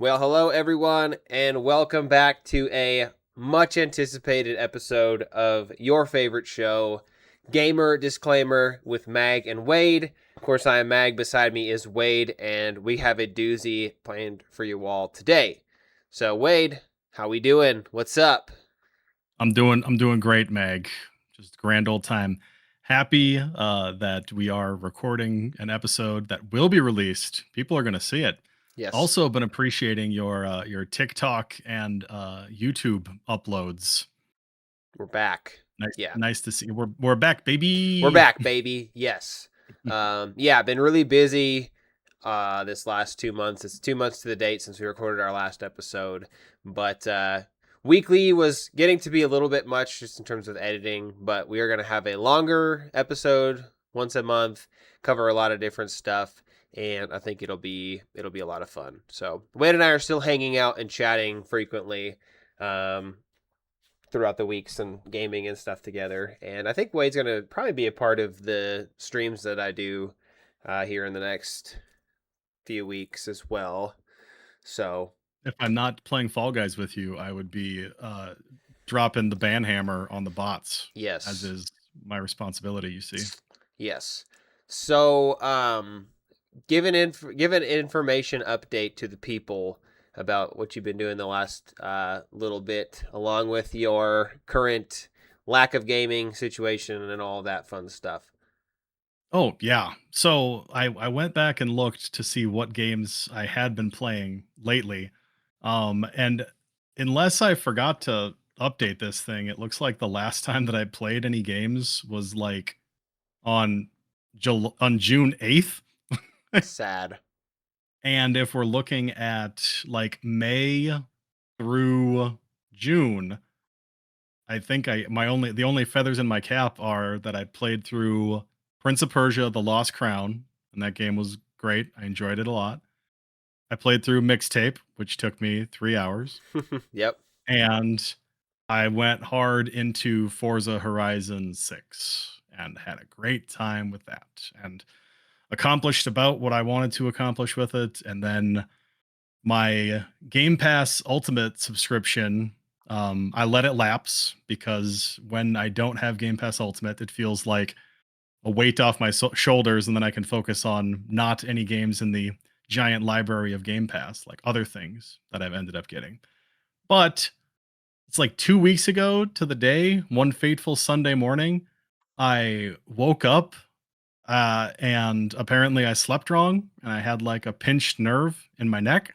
Well, hello everyone, and welcome back to a much anticipated episode of your favorite show, Gamer Disclaimer with Mag and Wade. Of course, I am Mag, beside me is Wade, and we have a doozy planned for you all today. So, Wade, how we doing? What's up? I'm doing great, Meg. Just grand old time. Happy that we are recording an episode that will be released. People are going to see it. Yes, Also, been appreciating your TikTok and YouTube uploads. we're back. Nice, Yeah. nice to see. We're back, We're baby. back, baby. Yes. Yeah, been really busy this last 2 months. It's 2 months to the date since we recorded our last episode. But weekly was getting to be a little bit much just in terms of editing, but we are going to have a longer episode once a month, cover a lot of different stuff, and I think it'll be a lot of fun. So, Wade and I are still hanging out and chatting frequently. Um, throughout the weeks and gaming and stuff together. And I think Wade's going to probably be a part of the streams that I do here in the next few weeks as well. So, If I'm not playing Fall Guys with you, I would be dropping the ban hammer on the bots, as yes. is my responsibility. You see. Yes. So, give an information update to the people about what you've been doing the last little bit, along with your current lack of gaming situation and all that fun stuff. Oh, yeah. So I went back and looked to see what games I had been playing lately. And unless I forgot to update this thing, it looks like the last time that I played any games was like on on June 8th. Sad. And if we're looking at like May through June, I think the only feathers in my cap are that I played through Prince of Persia: The Lost Crown, and that game was great. I enjoyed it a lot. I played through Mixtape, which took me 3 hours, Yep. and I went hard into Forza Horizon 6 and had a great time with that and accomplished about what I wanted to accomplish with it. And then my Game Pass Ultimate subscription, I let it lapse because when I don't have Game Pass Ultimate, it feels like a weight off my shoulders, and then I can focus on not any games in the giant library of Game Pass, like other things that I've ended up getting. But it's like 2 weeks ago to the day, one fateful Sunday morning, I woke up and apparently I slept wrong and I had like a pinched nerve in my neck.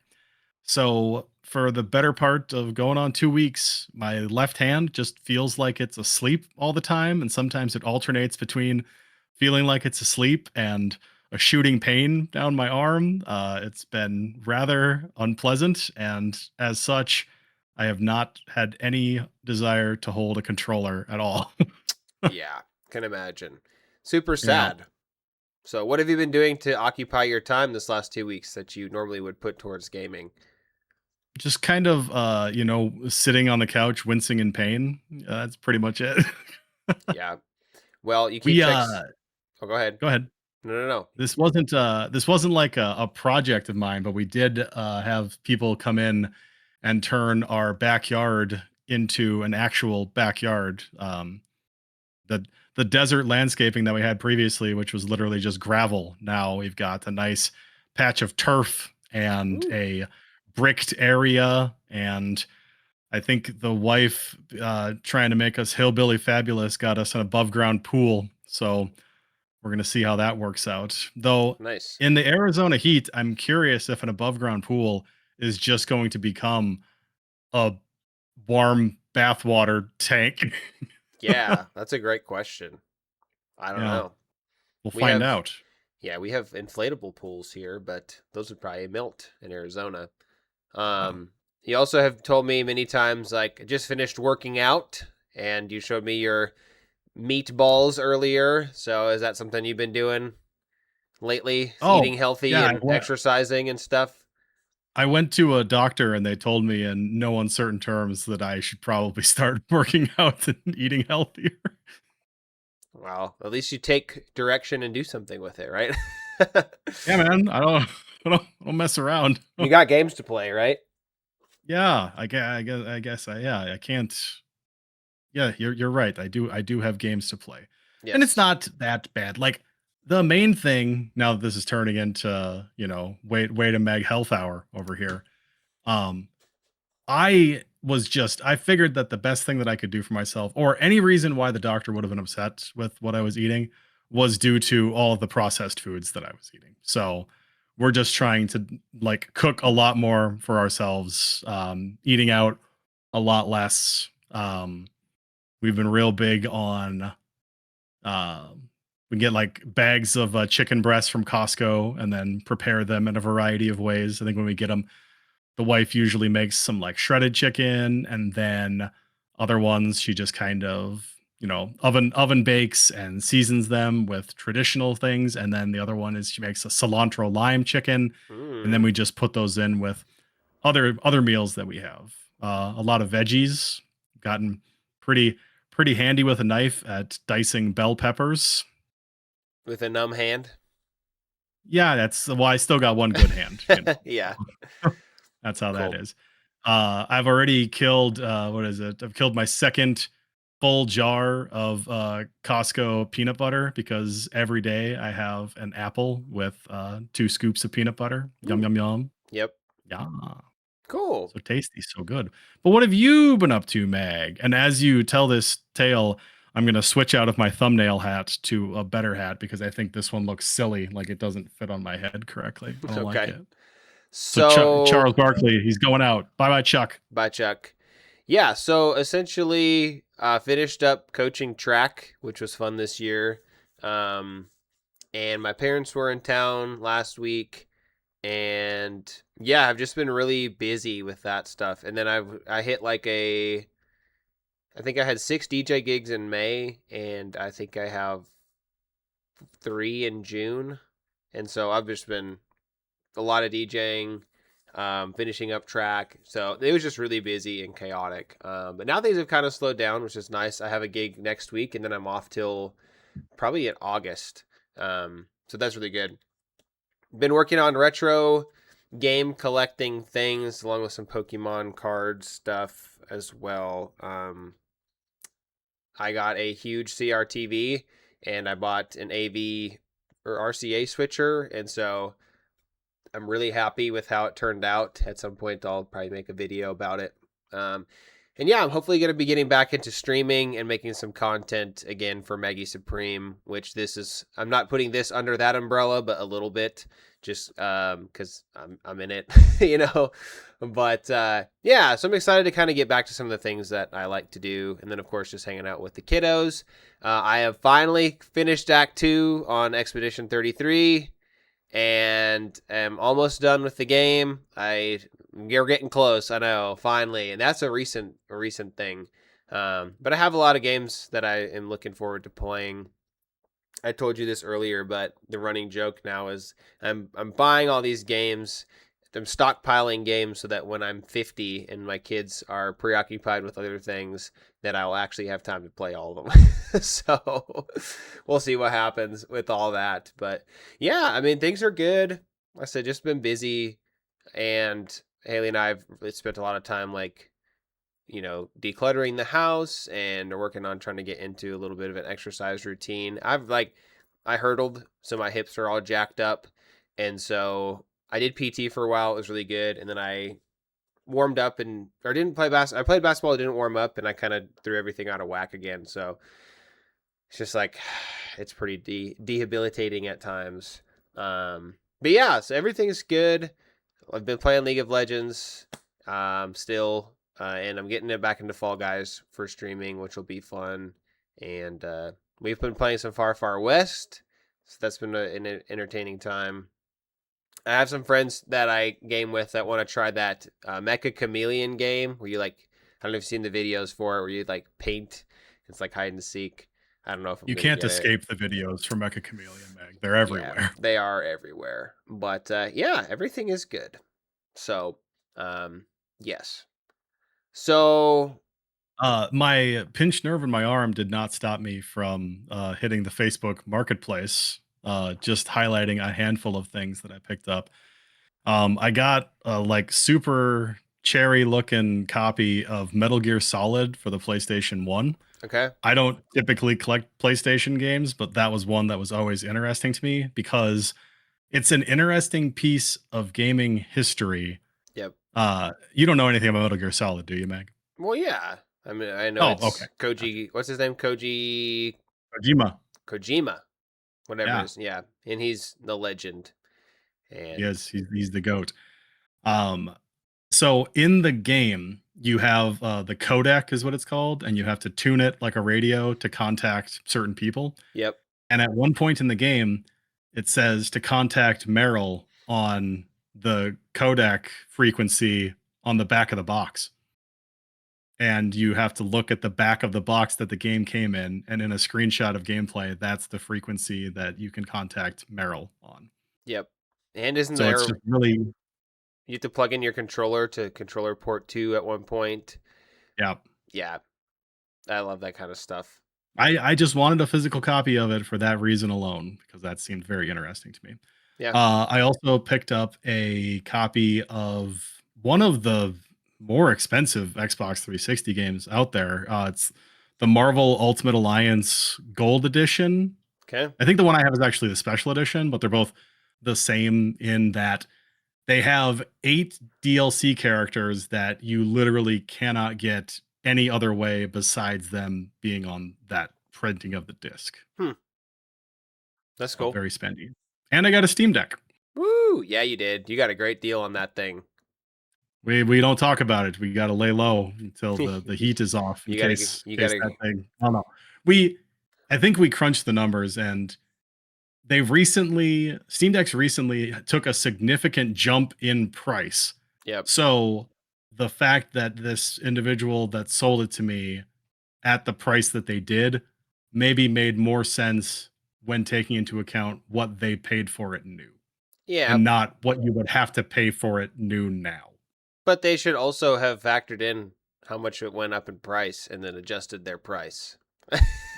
So for the better part of going on 2 weeks, my left hand just feels like it's asleep all the time. And sometimes it alternates between feeling like it's asleep and a shooting pain down my arm. It's been rather unpleasant. And as such, I have not had any desire to hold a controller at all. Yeah, can imagine. Super Yeah. sad. So, what have you been doing to occupy your time this last 2 weeks that you normally would put towards gaming? Just kind of, sitting on the couch, wincing in pain. That's pretty much it. Yeah. Well, you keep we, checks. Oh, go ahead. go ahead. No, no, no. This wasn't like a project of mine, but we did have people come in and turn our backyard into an actual backyard. The the desert landscaping that we had previously, which was literally just gravel, now we've got a nice patch of turf and Ooh, a bricked area. And I think the wife, trying to make us hillbilly fabulous, got us an above ground pool. So we're going to see how that works out. Though nice. in the Arizona heat, I'm curious if an above ground pool is just going to become a warm bathwater tank. Yeah, that's a great question. I don't Yeah, know. we'll We find have, out. yeah, we have inflatable pools here, but those would probably melt in Arizona. Yeah. You also have told me many times, like, I just finished working out, and you showed me your meatballs earlier. So, is that something you've been doing lately? Oh, Eating healthy yeah. and exercising and stuff? I went to a doctor and they told me in no uncertain terms that I should probably start working out and eating healthier. Well, at least you take direction and do something with it, right? Yeah, man. I don't mess around. You got games to play, right? Yeah, I can't. Yeah, you're right. I do have games to play. And it's Yes. not that bad. Like the main thing now that this is turning into, wait a Meg health hour over here. Um I figured that the best thing that I could do for myself, or any reason why the doctor would have been upset with what I was eating, was due to all of the processed foods that I was eating. So we're just trying to like cook a lot more for ourselves, eating out a lot less. We've been real big on we get like bags of chicken breasts from Costco and then prepare them in a variety of ways. I think when we get them, the wife usually makes some like shredded chicken, and then other ones she just kind of, oven bakes and seasons them with traditional things. And then the other one is she makes a cilantro lime chicken, and then Mm. we just put those in with other meals that we have. A lot of veggies. Gotten pretty handy with a knife at dicing bell peppers. With a numb hand. Yeah, that's well, I still got one good hand. Yeah. That's how that Cool. is. I've already killed what is it? I've killed my second full jar of Costco peanut butter because every day I have an apple with 2 scoops of peanut butter. Yum Mm. yum yum. Yep. Yeah. Cool. So tasty, so good. But what have you been up to, Mag? And as you tell this tale, I'm going to switch out of my thumbnail hat to a better hat because I think this one looks silly, like it doesn't fit on my head correctly. I don't like Okay. it. So So, Charles Barkley, he's going out. Bye bye, Chuck. bye, Chuck. Yeah. So essentially, finished up coaching track, which was fun this year. Um, and my parents were in town last week, and yeah, I've just been really busy with that stuff. And then I hit like I think I had 6 DJ gigs in May, and I think I have 3 in June. And so I've just been a lot of DJing, finishing up track. So it was just really busy and chaotic. But now things have kind of slowed down, which is nice. I have a gig next week, and then I'm off till probably in August. So that's really good. Been working on retro game collecting things along with some Pokemon card stuff as well. I got a huge CRTV and I bought an AV or RCA switcher, and so I'm really happy with how it turned out. At some point, I'll probably make a video about it. Um, and yeah, I'm hopefully going to be getting back into streaming and making some content again for Maggie Supreme, which this is, I'm not putting this under that umbrella, but a little bit just because I'm in it, you know. But yeah, so I'm excited to kind of get back to some of the things that I like to do. And then, of course, just hanging out with the kiddos. I have finally finished Act 2 on Expedition 33 and am almost done with the game. You're getting close, I know, finally, and that's a recent thing. But I have a lot of games that I am looking forward to playing. I told you this earlier, but the running joke now is I'm buying all these games. I'm stockpiling games so that when I'm 50 and my kids are preoccupied with other things, that I'll actually have time to play all of them. So we'll see what happens with all that. But yeah, I mean, things are good. Like I said, just been busy, and Haley and I have spent a lot of time decluttering the house and are working on trying to get into a little bit of an exercise routine. I hurdled, so my hips are all jacked up. And so I did PT for a while. It was really good. And then I warmed up or didn't play basketball. I played basketball, didn't warm up, and I kind of threw everything out of whack again. So it's just like, it's pretty debilitating at times. But yeah, so everything's good. I've been playing League of Legends still, and I'm getting it back into Fall Guys for streaming, which will be fun. And we've been playing some Far Far West, so that's been an entertaining time. I have some friends that I game with that want to try that Mecha Chameleon game where you like, I don't know if you've seen the videos for it, where you like paint. It's like hide and seek. I don't know if I'm You gonna can't get it. escape the videos from Mecha Chameleon, Mag. They're Yeah, everywhere. they are everywhere. But yeah, everything is good. So, yes. So, My pinched nerve in my arm did not stop me from hitting the Facebook Marketplace just highlighting a handful of things that I picked up. I got a like super cherry looking copy of Metal Gear Solid for the PlayStation 1. Okay. I don't typically collect PlayStation games, but that was one that was always interesting to me because it's an interesting piece of gaming history. Yep. You don't know anything about Metal Gear Solid, do you, Meg? Well, yeah. I mean, I know Oh, okay. it's Koji. What's his name? Kojima. Kojima, whatever it Yeah, is. Yeah, and he's the legend. he And is. He's the goat. Um, so in the game, you have the codec is what it's called, and you have to tune it like a radio to contact certain people. yep, And at one point in the game, it says to contact Meryl on the codec frequency on the back of the box. And you have to look at the back of the box that the game came in. And in a screenshot of gameplay, that's the frequency that you can contact Meryl on. yep. And isn't So it's there? just really, You have to plug in your controller to controller port 2 at one point. yeah. Yeah, I love that kind of stuff. I just wanted a physical copy of it for that reason alone, because that seemed very interesting to me. Yeah. I also picked up a copy of one of the more expensive Xbox 360 games out there. It's the Marvel Ultimate Alliance Gold Edition. Okay. I think the one I have is actually the special edition, but they're both the same in that they have 8 DLC characters that you literally cannot get any other way besides them being on that printing of the disc. That's So cool. very spendy. And I got a Steam Deck. Woo! Yeah, you did. You got a great deal on that thing. We don't talk about it. We got to lay low until the heat is off in You gotta, case you case gotta. that thing. I don't know. We I think we crunched the numbers, and they've recently Steam Decks recently took a significant jump in price. Yep. So the fact that this individual that sold it to me at the price that they did maybe made more sense when taking into account what they paid for it new Yeah, and not what you would have to pay for it new now. but they should also have factored in how much it went up in price and then adjusted their price.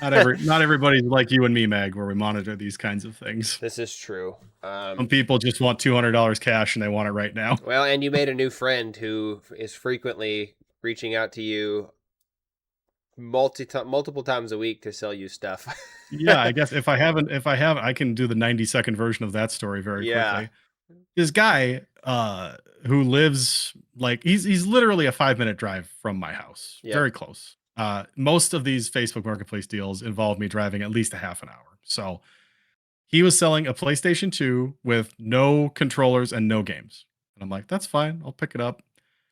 Not everybody's like you and me, Meg, where we monitor these kinds of things. This is true. Some people just want $200 cash and they want it right now. Well, and you made a new friend who is frequently reaching out to you multiple times a week to sell you stuff. Yeah, I guess if I haven't, I can do the 90-second version of that story very Yeah. quickly. This guy, who lives like he's literally a 5-minute drive from my house, Yep. very close. Most of these Facebook Marketplace deals involve me driving at least a half an hour. So he was selling a PlayStation 2 with no controllers and no games. And I'm like, that's fine. I'll pick it up.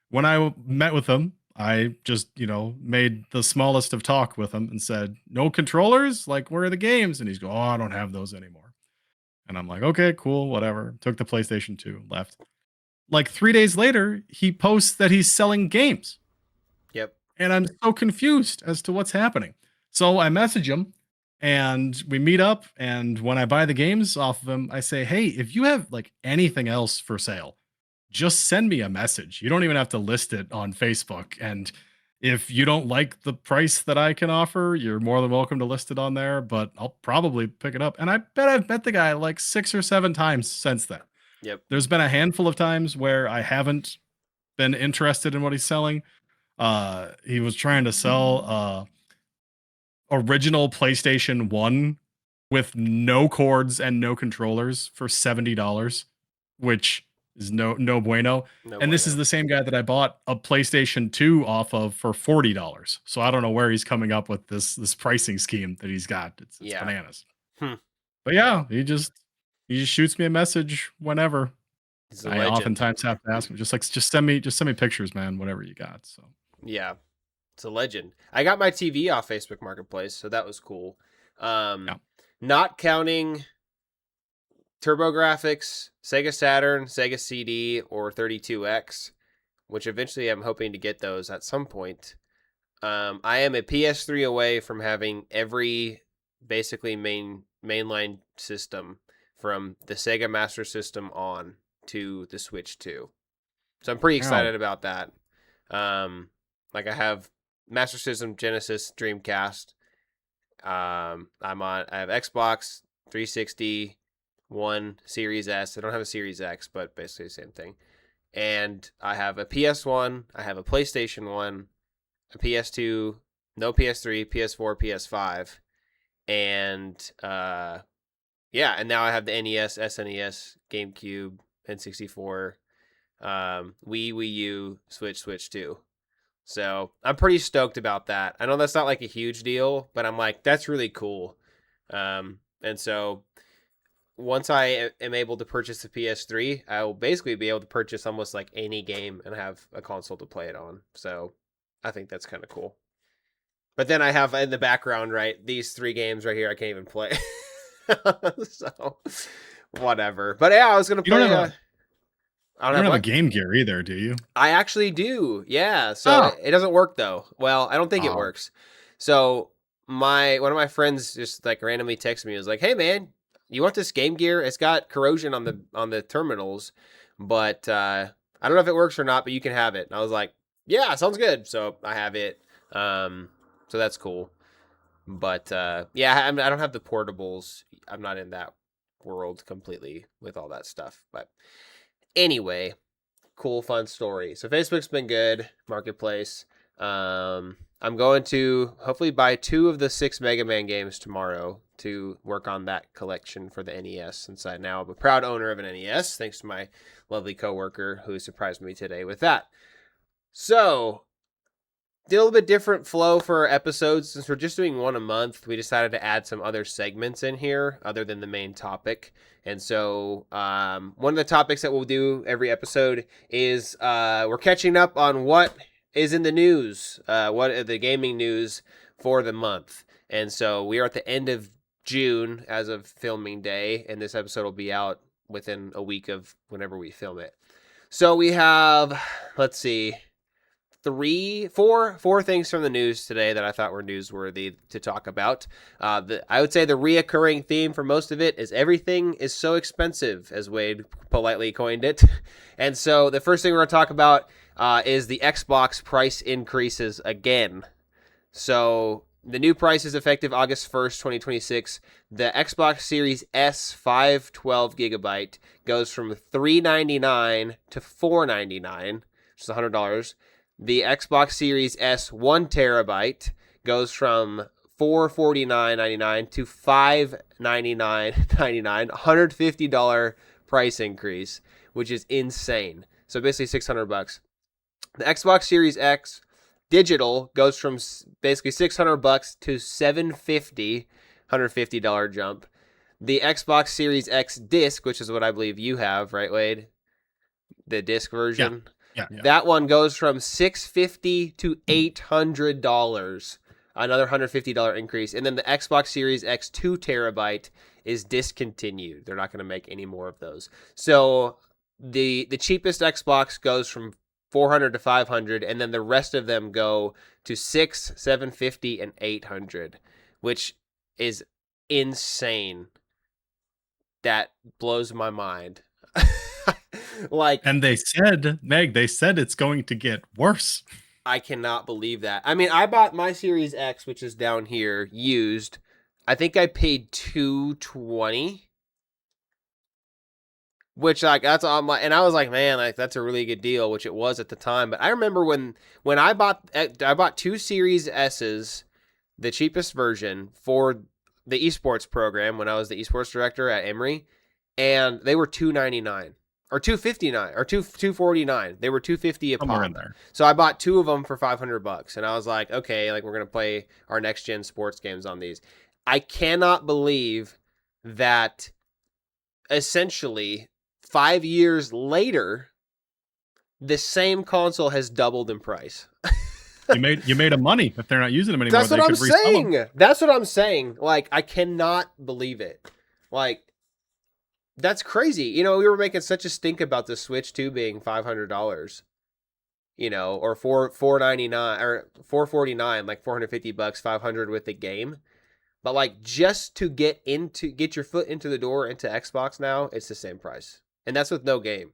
When I met with him, I just, made the smallest of talk with him and said, no controllers? Like, where are the games? And he's go, oh, I don't have those anymore. And I'm like, okay, cool, whatever. Took the PlayStation 2, left. Like 3 days later, he posts that he's selling games. Yep. And I'm so confused as to what's happening. So I message him and we meet up. And when I buy the games off of him, I say, hey, if you have like anything else for sale, just send me a message. You don't even have to list it on Facebook. And if you don't like the price that I can offer, you're more than welcome to list it on there, but I'll probably pick it up. And I bet I've met the guy like 6 or 7 times since then. Yep. There's been a handful of times where I haven't been interested in what he's selling. He was trying to sell original PlayStation 1 with no cords and no controllers for $70, which is no bueno. No And this bueno. is the same guy that I bought a PlayStation 2 off of for $40. So I don't know where he's coming up with this pricing scheme that he's got. It's Yeah. bananas. Hmm. But yeah, he just shoots me a message whenever. He's a I legend. oftentimes have to ask him, just send me pictures, man, whatever you got. So Yeah. It's a legend. I got my TV off Facebook Marketplace, so that was cool. Yeah. Not counting TurboGrafx, Sega Saturn, Sega CD, or 32X, which eventually I'm hoping to get those at some point. I am a PS3 away from having every basically mainline system from the Sega Master System on to the Switch 2. So I'm pretty excited about that. Like I have Master System, Genesis, Dreamcast. I have Xbox 360, one Series S. I don't have a Series X, but basically the same thing. And I have a PS1, I have a PlayStation 1, a PS2, no PS3, PS4, PS5, and yeah, and now I have the NES, SNES, GameCube, N64, Wii U, Switch 2. So I'm pretty stoked about that. I know that's not like a huge deal, but I'm like, that's really cool. And so once I am able to purchase the PS3, I will basically be able to purchase almost like any game and have a console to play it on. So I think that's kind of cool. But then I have in the background, right, these 3 games right here I can't even play. So whatever. But yeah, I was gonna You don't play. have a I you don't don't have have a what? Game Gear either, do you? I actually do. Yeah. So Oh. it doesn't work though. Well, I don't think it Oh. works. So one of my friends just like randomly texted me. Was like, "Hey man, you want this Game Gear? It's got corrosion on the terminals, but I don't know if it works or not. But you can have it." And I was like, "Yeah, sounds good." So I have it. So that's cool. But yeah, I don't have the portables. I'm not in that world completely with all that stuff. But anyway, cool, fun story. So Facebook's been good, Marketplace. I'm going to hopefully buy 2 of the 6 Mega Man games tomorrow to work on that collection for the NES, since I now am a proud owner of an NES, thanks to my lovely coworker who surprised me today with that. So did a little bit different flow for our episodes. Since we're just doing one a month, we decided to add some other segments in here other than the main topic. And so one of the topics that we'll do every episode is we're catching up on what is in the news, what are the gaming news for the month. And so we are at the end of June as of filming day, and this episode will be out within a week of whenever we film it. So we have, let's see, four things from the news today that I thought were newsworthy to talk about. I would say the reoccurring theme for most of it is everything is so expensive, as Wade politely coined it. And so the first thing we're going to talk about is the Xbox price increases again. So the new price is effective August 1st, 2026. The Xbox Series S 512 gigabyte goes from $399 to $499, which is $100. The Xbox Series S 1 terabyte goes from $449.99 to $599.99, $150 price increase, which is insane. So basically $600. The Xbox Series X digital goes from basically $600 to $750, $150 jump. The Xbox Series X disc, which is what I believe you have, right, Wade? The disc version. Yeah. That one goes from $650 to $800, another $150 increase. And then the Xbox Series X 2 terabyte is discontinued. They're not going to make any more of those. So the cheapest Xbox goes from $400 to $500, and then the rest of them go to $600, $750, and $800, which is insane. That blows my mind. Like, and they said, Meg, it's going to get worse. I cannot believe that. I mean, I bought my Series X, which is down here, used. I think I paid $220, which like that's on my, and I was like, man, like that's a really good deal, which it was at the time. But I remember when I bought 2 Series S's, the cheapest version for the esports program when I was the esports director at Emory, and they were $299. Or $259 or $249. They were $250 a Somewhere pop. in there. So I bought 2 of them for $500, and I was like, okay, like we're gonna play our next gen sports games on these. I cannot believe that essentially 5 years later, the same console has doubled in price. You made a money if they're not using them anymore. That's what I'm saying. That's what I'm saying. Like, I cannot believe it. Like, that's crazy. You know, we were making such a stink about the Switch 2 being $500. You know, or $499 or $449, like $450, $500 with the game. But like just to get your foot into the door into Xbox now, it's the same price. And that's with no game.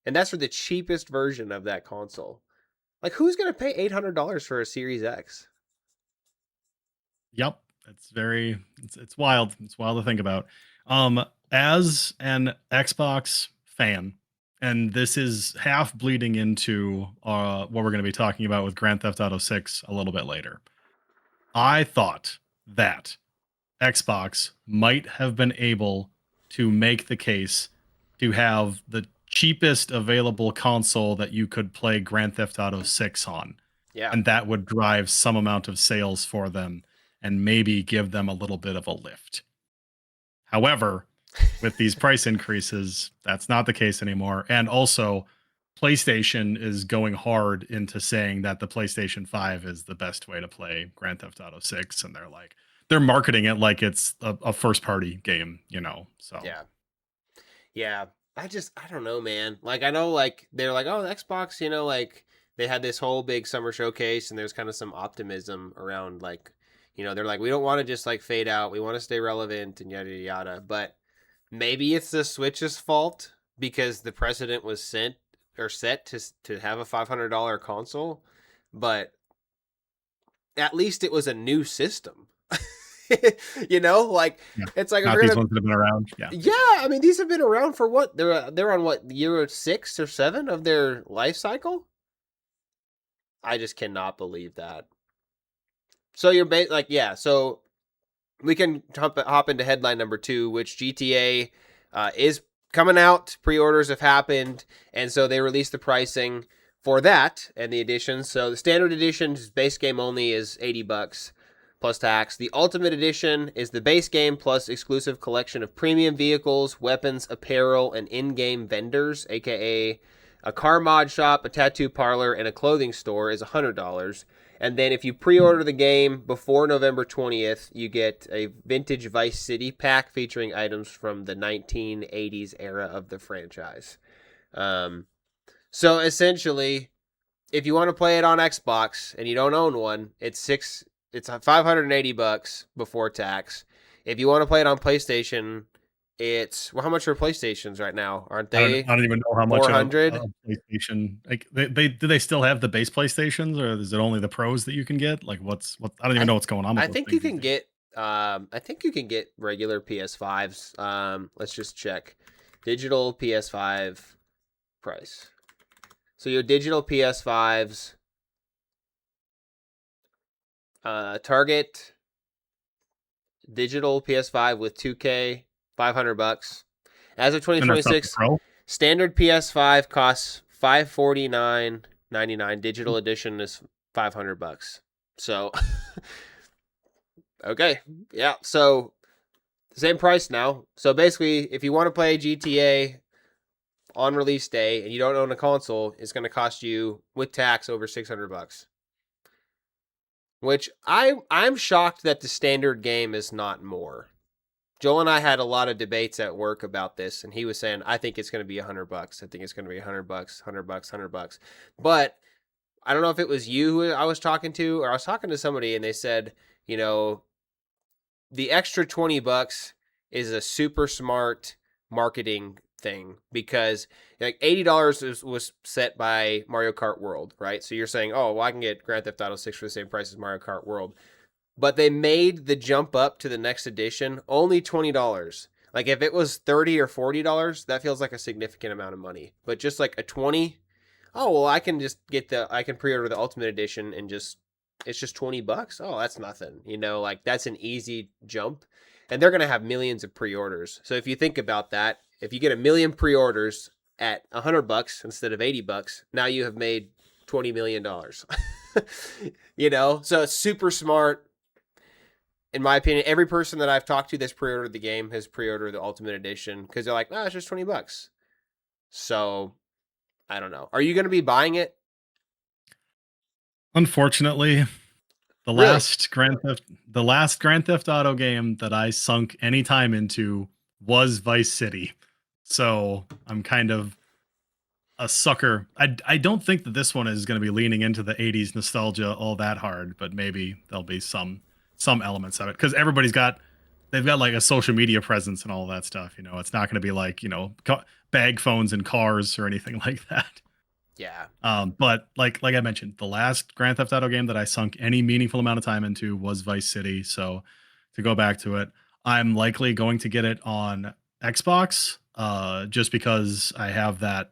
And that's for the cheapest version of that console. Like, who's going to pay $800 for a Series X? Yep. It's wild. It's wild to think about. as an Xbox fan, and this is half bleeding into what we're going to be talking about with Grand Theft Auto 6 a little bit later. I thought that Xbox might have been able to make the case to have the cheapest available console that you could play Grand Theft Auto 6 on. Yeah. And that would drive some amount of sales for them and maybe give them a little bit of a lift. However, with these price increases, that's not the case anymore. And also, PlayStation is going hard into saying that the PlayStation 5 is the best way to play Grand Theft Auto 6. And they're marketing it like it's a first party game, So Yeah. Yeah. I don't know, man. Like, I know, like, they're like, oh, the Xbox, like, they had this whole big summer showcase, and there's kind of some optimism around, like, they're like, we don't want to just, like, fade out. We want to stay relevant and yada, yada, yada. But maybe it's the Switch's fault because the precedent was set to have a $500 console, but at least it was a new system. Like, yeah. It's like not these ones that have been around. Yeah, I mean, these have been around for what? They're on what, year 6 or 7 of their life cycle? I just cannot believe that. So you're so we can hop into headline number 2, which GTA is coming out. Pre-orders have happened, and so they released the pricing for that and the editions. So the standard edition, base game only, is $80 plus tax. The Ultimate Edition is the base game plus exclusive collection of premium vehicles, weapons, apparel, and in-game vendors, aka a car mod shop, a tattoo parlor, and a clothing store, is $100. And then if you pre-order the game before November 20th, you get a vintage Vice City pack featuring items from the 1980s era of the franchise. So essentially, if you want to play it on Xbox and you don't own one, it's $580 before tax. If you want to play it on PlayStation, how much are PlayStations right now? Aren't they? I don't even know how much 400 PlayStation. Like do they still have the base PlayStations, or is it only the pros that you can get? Like what? I don't even know what's going on with I think you can get regular PS5s. Let's just check. Digital PS5 price. So your digital PS5s, Target digital PS5 with 2K, $500. As of 2026, standard PS5 costs $549.99. Digital edition is $500. So, okay, yeah. So, same price now. So basically, if you want to play GTA on release day and you don't own a console, it's going to cost you with tax over $600. Which I'm shocked that the standard game is not more. Joel and I had a lot of debates at work about this, and he was saying, I think it's going to be $100. I think it's going to be $100, $100. But I don't know if it was you who I was talking to, or I was talking to somebody, and they said, the extra $20 is a super smart marketing thing, because like $80 was set by Mario Kart World, right? So you're saying, oh, well, I can get Grand Theft Auto 6 for the same price as Mario Kart World. But they made the jump up to the next edition only $20. Like if it was $30 or $40, that feels like a significant amount of money. But just like a 20, oh well, I can just I can pre-order the Ultimate Edition and it's just $20. Oh, that's nothing. Like that's an easy jump. And they're gonna have millions of pre-orders. So if you think about that, if you get 1 million pre-orders at $100 instead of $80, now you have made $20 million. So it's super smart. In my opinion, every person that I've talked to that's pre-ordered the game has pre-ordered the Ultimate Edition because they're like, it's just $20. So, I don't know. Are you going to be buying it? Unfortunately, the last Grand Theft Auto game that I sunk any time into was Vice City. So I'm kind of a sucker. I don't think that this one is going to be leaning into the 80s nostalgia all that hard, but maybe there'll be some elements of it, because they've got like a social media presence and all that stuff. It's not going to be like bag phones and cars or anything like that. Yeah. But like I mentioned, the last Grand Theft Auto game that I sunk any meaningful amount of time into was Vice City. So to go back to it, I'm likely going to get it on Xbox, just because I have that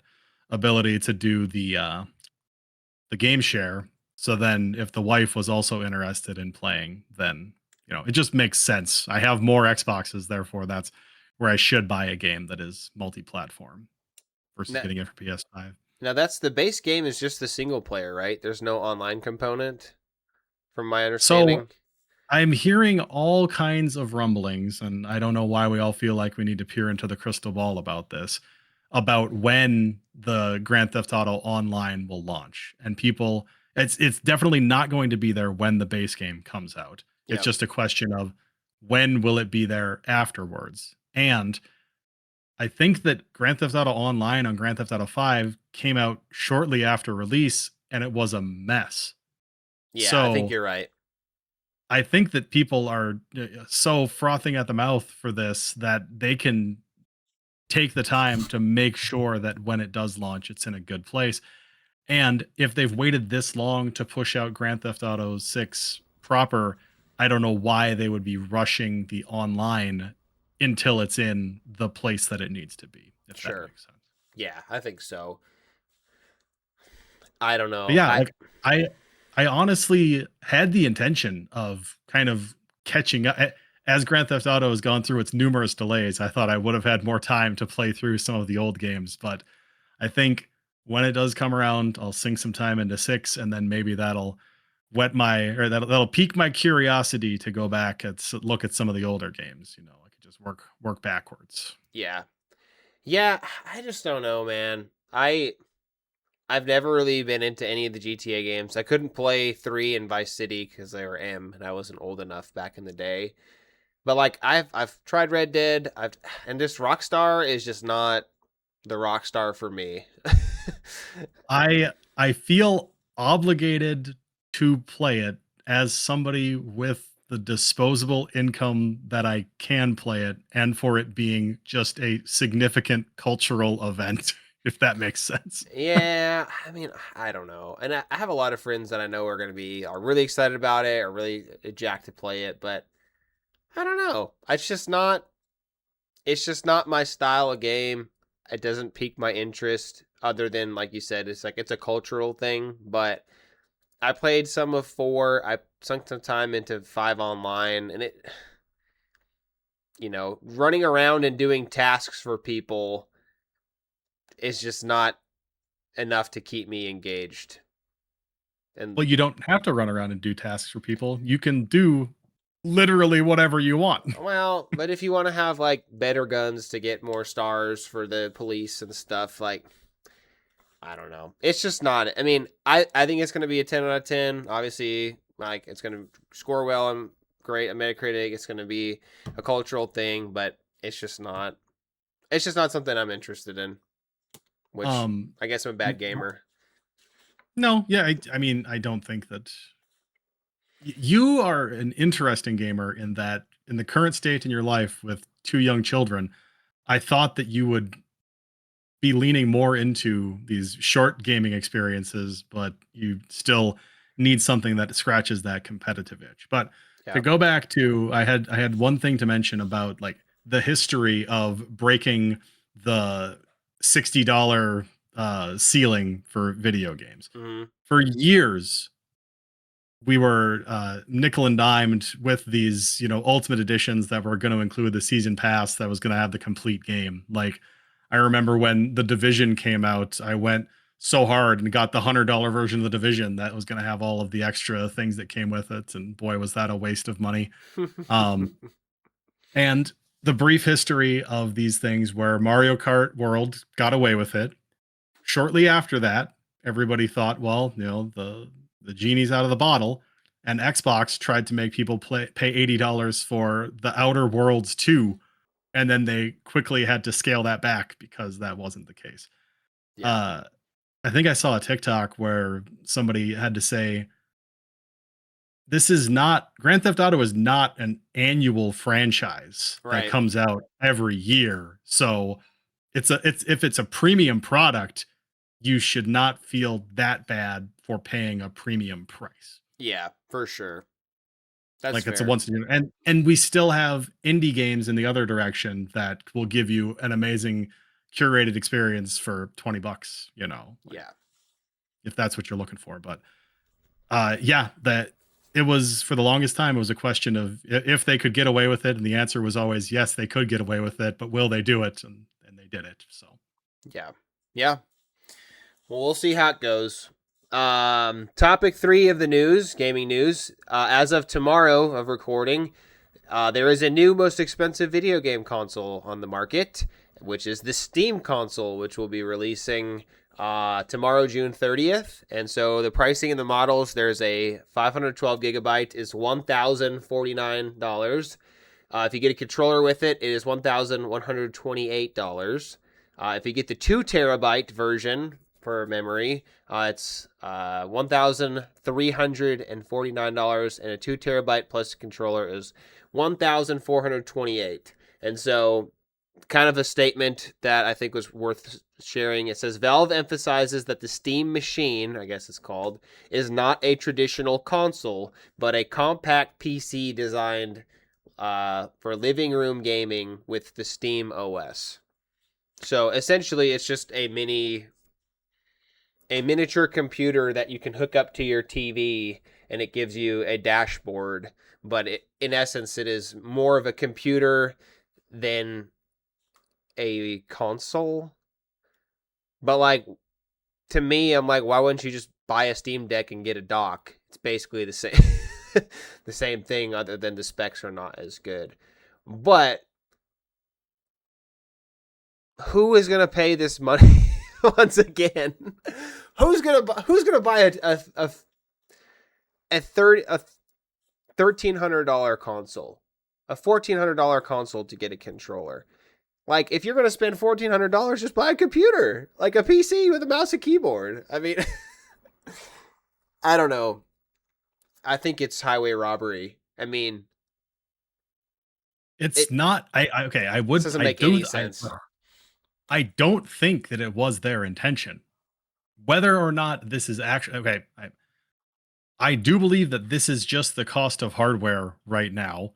ability to do the game share. So then if the wife was also interested in playing, then it just makes sense. I have more Xboxes, therefore that's where I should buy a game that is multi-platform versus Now, getting it for PS5. now that's the base game is just the single player, right? There's no online component, from my So understanding. I'm hearing all kinds of rumblings, and I don't know why we all feel like we need to peer into the crystal ball about this, about when the Grand Theft Auto Online will launch. And people, it's definitely not going to be there when the base game comes out. It's Yep. just a question of when will it be there afterwards. And I think that Grand Theft Auto Online on Grand Theft Auto 5 came out shortly after release, and it was a mess. Yeah, I think So you're right. I think that people are so frothing at the mouth for this that they can take the time to make sure that when it does launch, it's in a good place. And if they've waited this long to push out Grand Theft Auto 6 proper, I don't know why they would be rushing the online until it's in the place that it needs to be, if that Sure. makes sense. Yeah, I think so. I don't But know. yeah, like I I honestly had the intention of kind of catching up as Grand Theft Auto has gone through its numerous delays. I thought I would have had more time to play through some of the old games, but I think when it does come around, I'll sink some time into 6 and then maybe that'll that'll pique my curiosity to go back and look at some of the older games, I could just work backwards. Yeah. Yeah, I just don't know, man. I've never really been into any of the GTA games. I couldn't play 3 and Vice City because they were M and I wasn't old enough back in the day. But like I've tried Red Dead. I've and just Rockstar is just not the Rockstar for me. I feel obligated to play it as somebody with the disposable income that I can play it, and for it being just a significant cultural event, if that makes sense. Yeah, I mean, I don't know. And I have a lot of friends that I know are really excited about it, are really jacked to play it, but I don't know. It's just not my style of game. It doesn't pique my interest other than like you said, it's like it's a cultural thing, but I played some of 4. I sunk some time into 5 online and running around and doing tasks for people is just not enough to keep me engaged. And Well, you don't have to run around and do tasks for people. You can do literally whatever you want. well, but if you want to have like better guns to get more stars for the police and stuff, like I don't know. It's just not. I mean, I think it's going to be a 10 out of 10. Obviously, like it's going to score well and great on Metacritic. It's going to be a cultural thing, but it's just not. It's just not something I'm interested in. Which Um, I guess I'm a bad gamer. no, yeah, I mean, I don't think that you are an interesting gamer in that in the current state in your life with 2 young children, I thought that you would be leaning more into these short gaming experiences, but you still need something that scratches that competitive itch. But to Yeah. go back to I had one thing to mention about like the history of breaking the $60 ceiling for video games. Hmm. For years, we were nickel and dimed with these, ultimate editions that were going to include the season pass that was going to have the complete game. Like, I remember when the Division came out, I went so hard and got the $100 version of the Division that was going to have all of the extra things that came with it. And boy, was that a waste of money. Um, and the brief history of these things where Mario Kart World got away with it. Shortly after that, everybody thought, well, the genie's out of the bottle, and Xbox tried to make people pay $80 for the Outer Worlds 2, and then they quickly had to scale that back because that wasn't the case. Yeah. Uh, I think I saw a TikTok where somebody had to say, "This is not Grand Theft Auto is not an annual franchise that Right. comes out every year, so it's if it's a premium product." You should not feel that bad for paying a premium price. Yeah, for sure. That's Like it's a fair. once in a, and we still have indie games in the other direction that will give you an amazing curated experience for $20, like Yeah. if that's what you're looking for. But yeah, that it was for the longest time, it was a question of if they could get away with it. And the answer was always yes, they could get away with it, but will they do it? And they did it. So Yeah. Yeah. Well, we'll see how it goes. Topic 3 of the news, gaming news. As of tomorrow of recording, there is a new most expensive video game console on the market, which is the Steam console, which will be releasing tomorrow, June 30th. And so the pricing in the models, there's a 512 gigabyte is $1,049. If you get a controller with it, it is $1,128. If you get the 2 terabyte version for memory, it's $1,349, and a 2 terabyte plus controller is $1,428. And so, kind of a statement that I think was worth sharing. It says Valve emphasizes that the Steam Machine, I guess it's called, is not a traditional console, but a compact PC designed for living room gaming with the Steam OS. So essentially, it's just a miniature computer that you can hook up to your TV, and it gives you a dashboard. But in essence, it is more of a computer than a console. But like, to me, I'm like, why wouldn't you just buy a Steam Deck and get a dock? It's basically the same, the same thing, other than the specs are not as good. But who is gonna pay this money once again? Who's gonna buy a $1,300 console, a $1,400 console to get a controller? Like, if you're gonna spend $1,400, just buy a computer, like a PC with a mouse and keyboard. I mean, I don't know. I think it's highway robbery. I mean, it's it not. Okay. I this would. doesn't I make do. any sense. I don't think that it was their intention. Whether or not this is actually okay. I do believe that this is just the cost of hardware right now.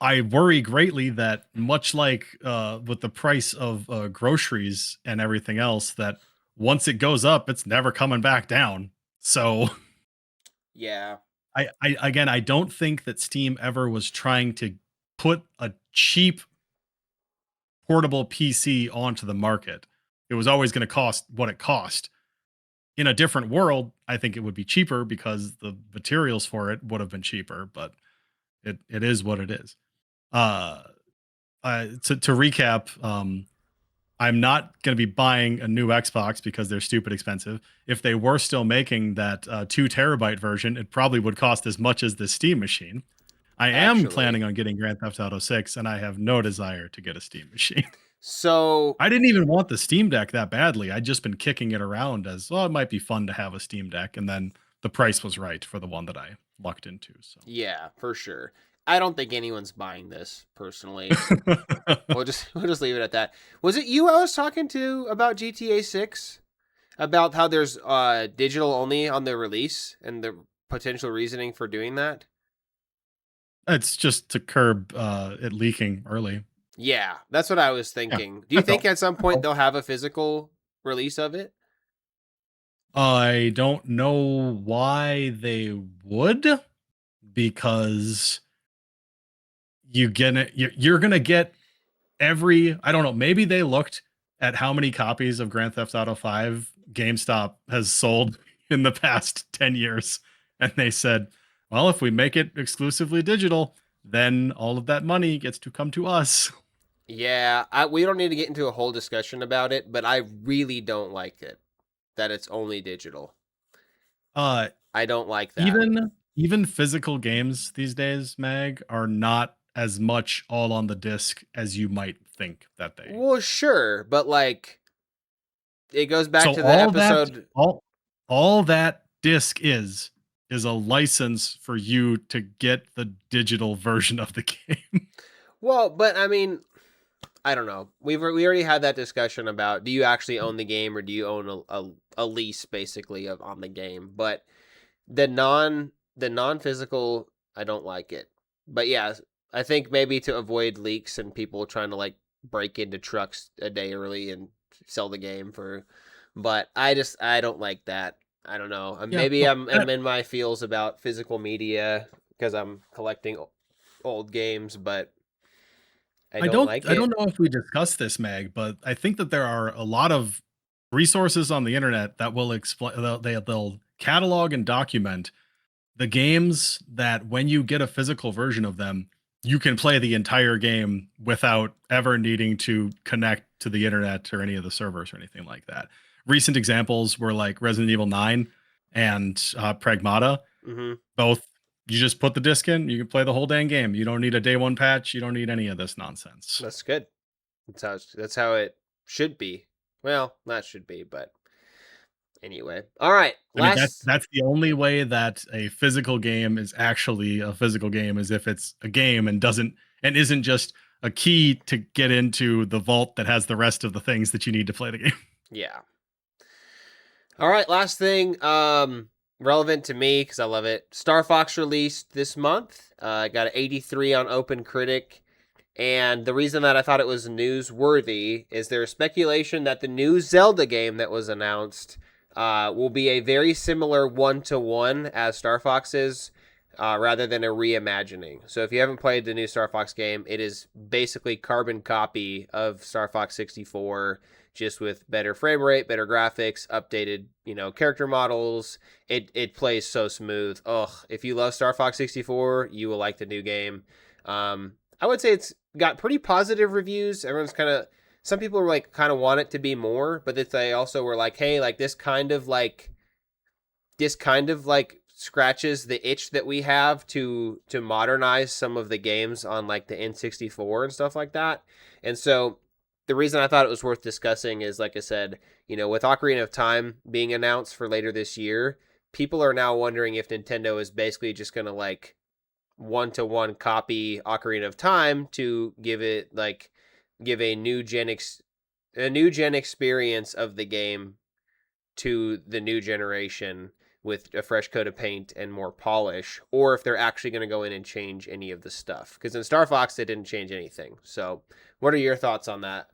I worry greatly that much like with the price of groceries and everything else, that once it goes up, it's never coming back down. So Yeah, I again, I don't think that Steam ever was trying to put a cheap portable PC onto the market. It was always going to cost what it cost. In a different world, I think it would be cheaper because the materials for it would have been cheaper, but it is what it is. Uh to recap, I'm not going to be buying a new Xbox because they're stupid expensive. If they were still making that 2 terabyte version, it probably would cost as much as the Steam machine. I am actually. planning on getting Grand Theft Auto 6, and I have no desire to get a Steam machine. So I didn't even want the Steam Deck that badly. I'd just been kicking it around as, well, it might be fun to have a Steam Deck. And then the price was right for the one that I lucked into. So yeah, for sure. I don't think anyone's buying this personally. We'll just leave it at that. Was it you I was talking to about GTA 6? About how there's digital only on the release and the potential reasoning for doing that? it's just to curb it leaking early. Yeah, that's what I was Yeah, thinking. Do you that's think all. at some That's point all. they'll have a physical release of it? I don't know why they would, because you're gonna get every, I don't know, maybe they looked at how many copies of Grand Theft Auto 5 GameStop has sold in the past 10 years, and they said, well, if we make it exclusively digital, then all of that money gets to come to us. Yeah, we don't need to get into a whole discussion about it, but I really don't like it that it's only digital. uh I don't like that. even physical games these days, Mag, are not as much all on the disc as you might think that they Well, sure, but like it goes back so to the episode. all that disc is a license for you to get the digital version of the game. Well, but I mean, I don't know. We already had that discussion about, do you actually own the game or do you own a lease basically of on the game? But the non physical I don't like it. But yeah, I think maybe to avoid leaks and people trying to like break into trucks a day early and sell the game for. But I don't like that. I don't know. Yeah, Maybe no, I'm in my feels about physical media because I'm collecting old games, but I don't like I don't it. know if we discussed this, Meg, but I think that there are a lot of resources on the internet that will explain they'll catalog and document the games that when you get a physical version of them, you can play the entire game without ever needing to connect to the internet or any of the servers or anything like that. Recent examples were like Resident Evil 9 and Pragmata. Hmm. Both, you just put the disc in, you can play the whole dang game. You don't need a day one patch. You don't need any of this nonsense. That's good. That's how it should be. Well, not should be, but anyway. All right. I mean, Last. that's the only way that a physical game is actually a physical game, is if it's a game and isn't just a key to get into the vault that has the rest of the things that you need to play the game. Yeah. All right. Last thing. Relevant to me because I love it. Star Fox released this month. I got an 83 on OpenCritic. And the reason that I thought it was newsworthy is there's speculation that the new Zelda game that was announced will be a very similar one-to-one as Star Fox is, rather than a reimagining. So if you haven't played the new Star Fox game, it is basically carbon copy of Star Fox 64, just with better frame rate, better graphics, updated, character models. It plays so smooth. Ugh, if you love Star Fox 64, you will like the new game. I would say it's got pretty positive reviews. Everyone's some people are like kind of want it to be more, but they also were like, hey, like this kind of like scratches the itch that we have to modernize some of the games on like the N64 and stuff like that. And so the reason I thought it was worth discussing is, like I said, with Ocarina of Time being announced for later this year, people are now wondering if Nintendo is basically just going to like one-to-one copy Ocarina of Time to give a new gen experience of the game to the new generation with a fresh coat of paint and more polish, or if they're actually going to go in and change any of the stuff. Because in Star Fox, they didn't change anything. So, what are your thoughts on that?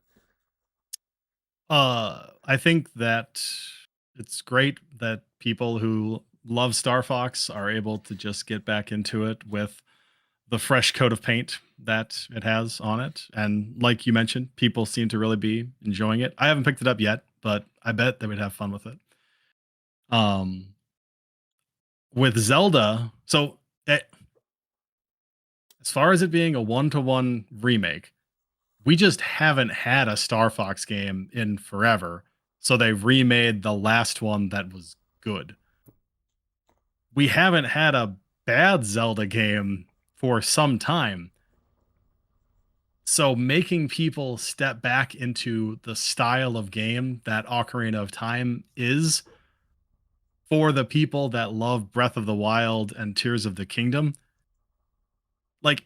I think that it's great that people who love Star Fox are able to just get back into it with the fresh coat of paint that it has on it. And like you mentioned, people seem to really be enjoying it. I haven't picked it up yet, but I bet they would have fun with it. Um, with Zelda, as far as it being a one-to-one remake, we just haven't had a Star Fox game in forever. So they remade the last one that was good. We haven't had a bad Zelda game for some time. So making people step back into the style of game that Ocarina of Time is, for the people that love Breath of the Wild and Tears of the Kingdom, like,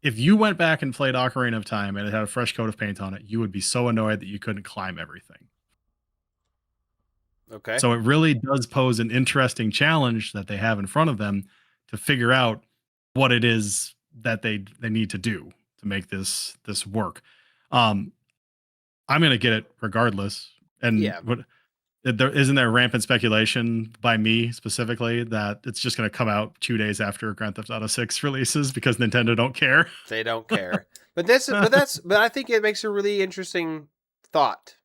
if you went back and played Ocarina of Time and it had a fresh coat of paint on it, you would be so annoyed that you couldn't climb everything. Okay. So it really does pose an interesting challenge that they have in front of them to figure out what it is that they need to do to make this work. I'm gonna get it regardless. And Yeah. isn't there rampant speculation by me specifically that it's just going to come out 2 days after Grand Theft Auto 6 releases because Nintendo don't care? They don't care. But I think it makes a really interesting thought.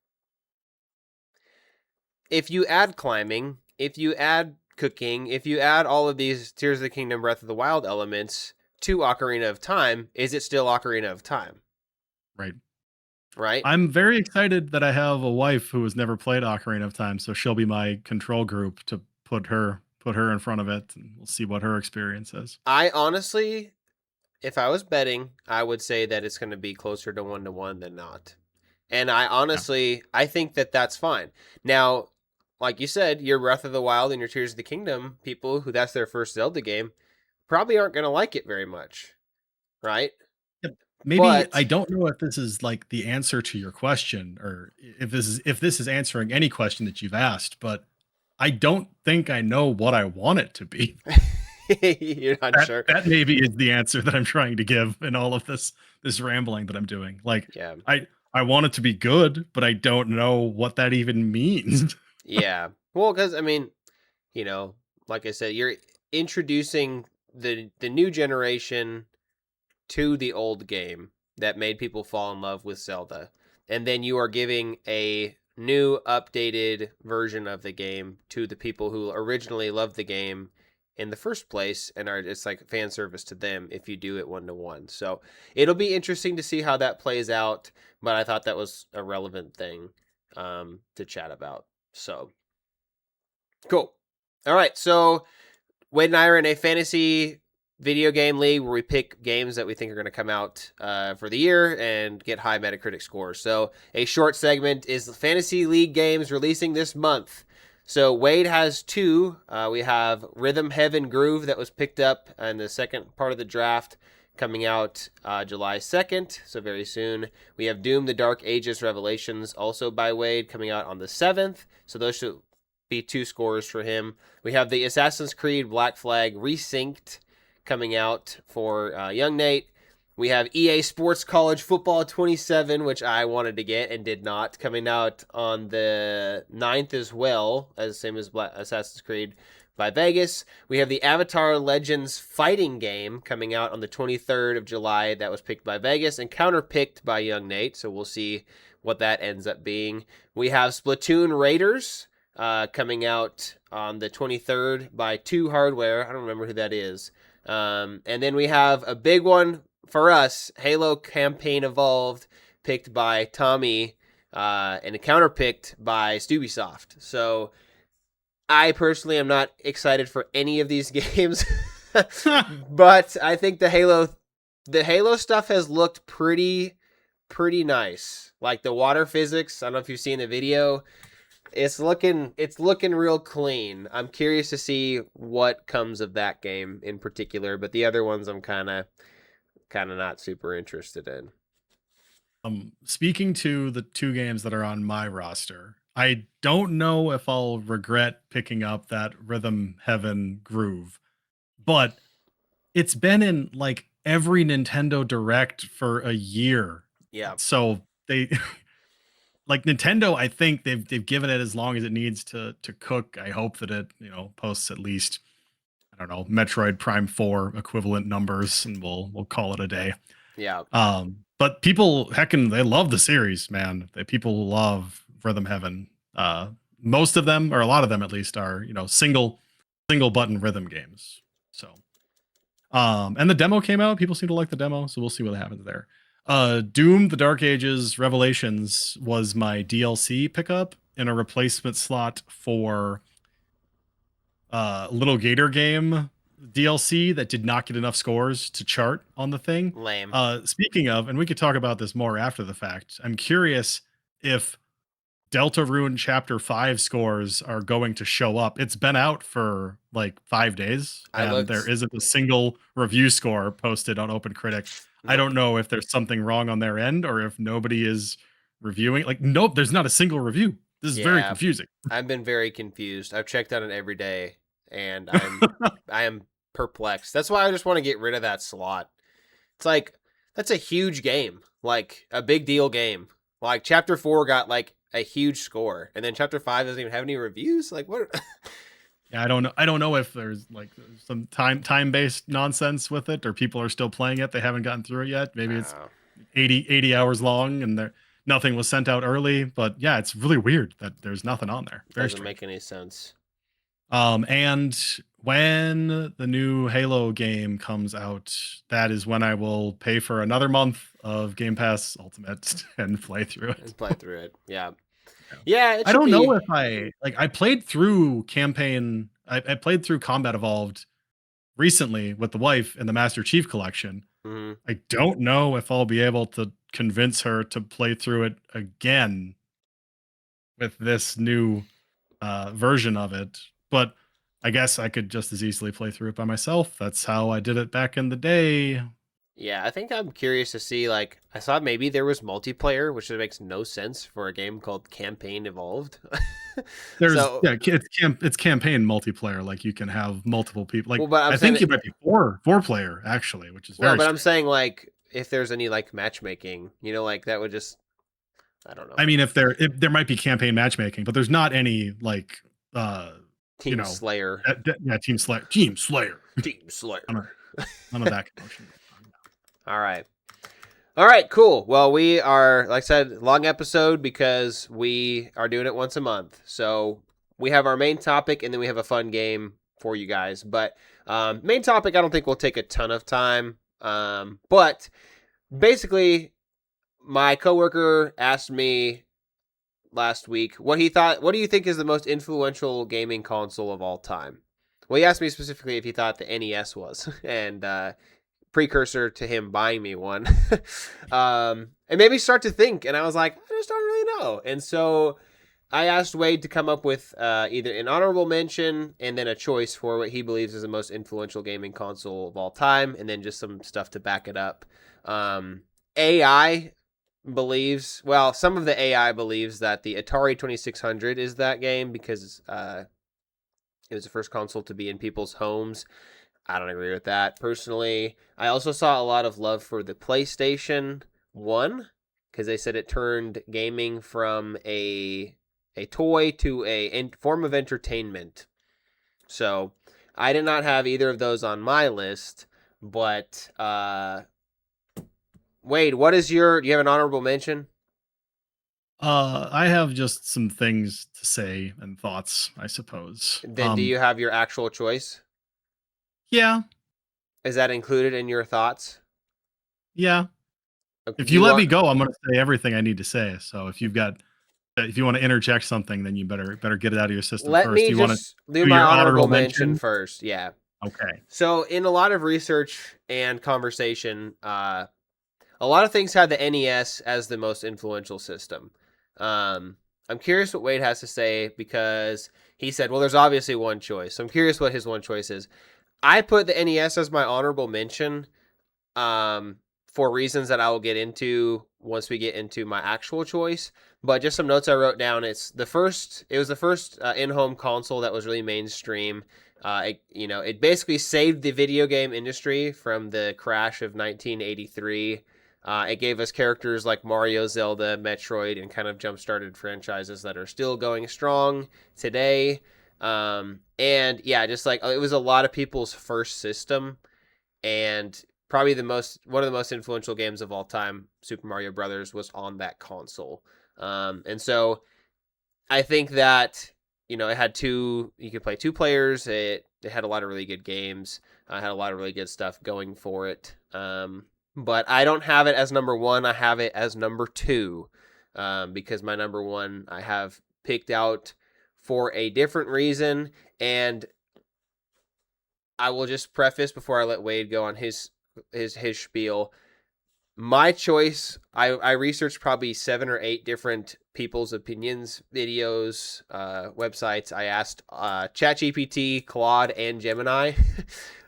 If you add climbing, if you add cooking, if you add all of these Tears of the Kingdom, Breath of the Wild elements to Ocarina of Time, is it still Ocarina of Time? Right. Right? I'm very excited that I have a wife who has never played Ocarina of Time, so she'll be my control group to put her in front of it, and we'll see what her experience is. I honestly, if I was betting, I would say that it's going to be closer to one than not. And I think that that's fine. Now, like you said, your Breath of the Wild and your Tears of the Kingdom people who that's their first Zelda game probably aren't going to like it very much, right? Maybe I don't know if this is like the answer to your question, or if this is answering any question that you've asked, but I don't think I know what I want it to be. You're not That sure. that maybe is the answer that I'm trying to give in all of this rambling that I'm doing. Like Yeah. I want it to be good, but I don't know what that even means. Yeah. Well, because I mean, you know, like I said, you're introducing the new generation to the old game that made people fall in love with Zelda. And then you are giving a new updated version of the game to the people who originally loved the game in the first place and are it's like fan service to them if you do it 1-to-1. So it'll be interesting to see how that plays out, but I thought that was a relevant thing to chat about. So cool. All right, so Wade and I are in a fantasy video game league where we pick games that we think are going to come out for the year and get high Metacritic scores. So a short segment is fantasy league games releasing this month. So Wade has two. We have Rhythm Heaven Groove that was picked up in the second part of the draft, coming out July 2nd, so very soon. We have Doom the Dark Ages Revelations, also by Wade, coming out on the 7th. So those should be two scores for him. We have the Assassin's Creed Black Flag Resynced coming out for young Nate. We have EA Sports College Football 27, which I wanted to get and did not, coming out on the 9th as well, as same as Assassin's Creed by Vegas. We have the Avatar Legends fighting game coming out on the 23rd of July. That was picked by Vegas and counterpicked by young Nate, so we'll see what that ends up being. We have Splatoon Raiders coming out on the 23rd by 2 Hardware. I don't remember who that is. And then we have a big one for us, Halo Campaign Evolved, picked by Tommy and counterpicked by Stubisoft. So I personally am not excited for any of these games, but I think the Halo stuff has looked pretty nice. Like the water physics, I don't know if you've seen the video. It's looking real clean. I'm curious to see what comes of that game in particular, but the other ones I'm kind of not super interested in. Speaking to the two games that are on my roster, I don't know if I'll regret picking up that Rhythm Heaven Groove, but it's been in like every Nintendo Direct for a year. Yeah. So they like Nintendo, I think they've given it as long as it needs to cook. I hope that it, posts at least, I don't know, Metroid Prime 4 equivalent numbers, and we'll call it a day. Yeah. But people heckin' they love the series, man. People love Rhythm Heaven. Most of them, or a lot of them at least, are, single button rhythm games. So and the demo came out. People seem to like the demo, so we'll see what happens there. Doom the Dark Ages Revelations was my DLC pickup in a replacement slot for Little Gator Game DLC that did not get enough scores to chart on the thing. Lame. Speaking of, and we could talk about this more after the fact, I'm curious if Deltarune Chapter 5 scores are going to show up. It's been out for like 5 days, and there isn't a single review score posted on OpenCritic. Nope. I don't know if there's something wrong on their end or if nobody is reviewing. Like, nope, there's not a single review. This is very confusing. I've been very confused. I've checked on it every day, and I am perplexed. That's why I just want to get rid of that slot. It's like, that's a huge game, like a big deal game. Like Chapter 4 got like a huge score, and then Chapter 5 doesn't even have any reviews. Like, what? Yeah, I don't know if there's like some time based nonsense with it, or people are still playing it. They haven't gotten through it yet. Maybe it's 80 hours long, and nothing was sent out early. But yeah, it's really weird that there's nothing on there. Doesn't make any sense. And when the new Halo game comes out, that is when I will pay for another month of Game Pass Ultimate and play through it. Yeah. Yeah. I don't know if I played through campaign. I played through Combat Evolved recently with the wife in the Master Chief Collection. Mm-hmm. I don't know if I'll be able to convince her to play through it again with this new version of it, but I guess I could just as easily play through it by myself. That's how I did it back in the day. Yeah, I think I'm curious to see. Like, I thought maybe there was multiplayer, which makes no sense for a game called Campaign Evolved. There's So, yeah, it's campaign multiplayer. Like you can have multiple people. well, Like but I'm I saying think that, you might be four player actually, which is well, very but I'm strange. saying like if there's any like matchmaking, like that would just, I don't know. I mean, if there might be campaign matchmaking, but there's not any like uh you Team know Slayer. yeah, Team Slayer. Team Slayer. none of, none of that commotion going on. All right. All right, cool. Well, we are, like I said, long episode because we are doing it once a month. So we have our main topic and then we have a fun game for you guys. But main topic, I don't think will take a ton of time. But basically, my coworker asked me last week what he thought. What do you think is the most influential gaming console of all time? Well, he asked me specifically if he thought the NES was, and precursor to him buying me one. It made me start to think, and I was like, I just don't really know. And so I asked Wade to come up with either an honorable mention and then a choice for what he believes is the most influential gaming console of all time, and then just some stuff to back it up. AI believes, well, some of the AI believes that the Atari 2600 is that game because it was the first console to be in people's homes. I don't agree with that personally. I also saw a lot of love for the PlayStation 1 because they said it turned gaming from a toy to a form of entertainment. So, I did not have either of those on my list, but Wade, do you have an honorable mention? I have just some things to say and thoughts, I suppose. Then do you have your actual choice? Yeah, Is that included in your thoughts? yeah. Do If you you let me want go, I'm going to say everything I need to say. So if you want to interject something, then you better get it out of your system Let first. me Do you want to just do do my your honorable honorable mention mention? first. Yeah. Okay. So, in a lot of research and conversation, a lot of things had the NES as the most influential system. I'm curious what Wade has to say because he said, well, there's obviously one choice. So I'm curious what his one choice is. I put the NES as my honorable mention for reasons that I will get into once we get into my actual choice. But just some notes I wrote down. It was the first in-home console that was really mainstream. It basically saved the video game industry from the crash of 1983. It gave us characters like Mario, Zelda, Metroid, and kind of jump-started franchises that are still going strong today. And yeah, just like it was a lot of people's first system, and probably one of the most influential games of all time, Super Mario Brothers, was on that console. And so I think that it had you could play two players. It had a lot of really good games. Had a lot of really good stuff going for it. But I don't have it as number one. I have it as number two, because my number one I have picked out for a different reason. And I will just preface before I let Wade go on his spiel. My choice, I researched probably 7 or 8 different people's opinions, videos, websites. I asked ChatGPT, Claude, and Gemini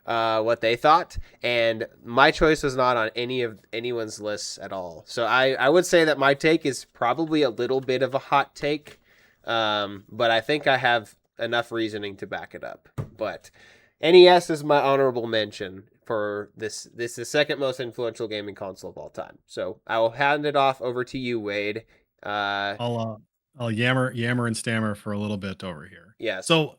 what they thought, and my choice was not on any of anyone's lists at all. So I would say that my take is probably a little bit of a hot take, but I think I have enough reasoning to back it up. But NES is my honorable mention for this. This is the second most influential gaming console of all time. So I will hand it off over to you, Wade. I'll yammer and stammer for a little bit over here. Yes. So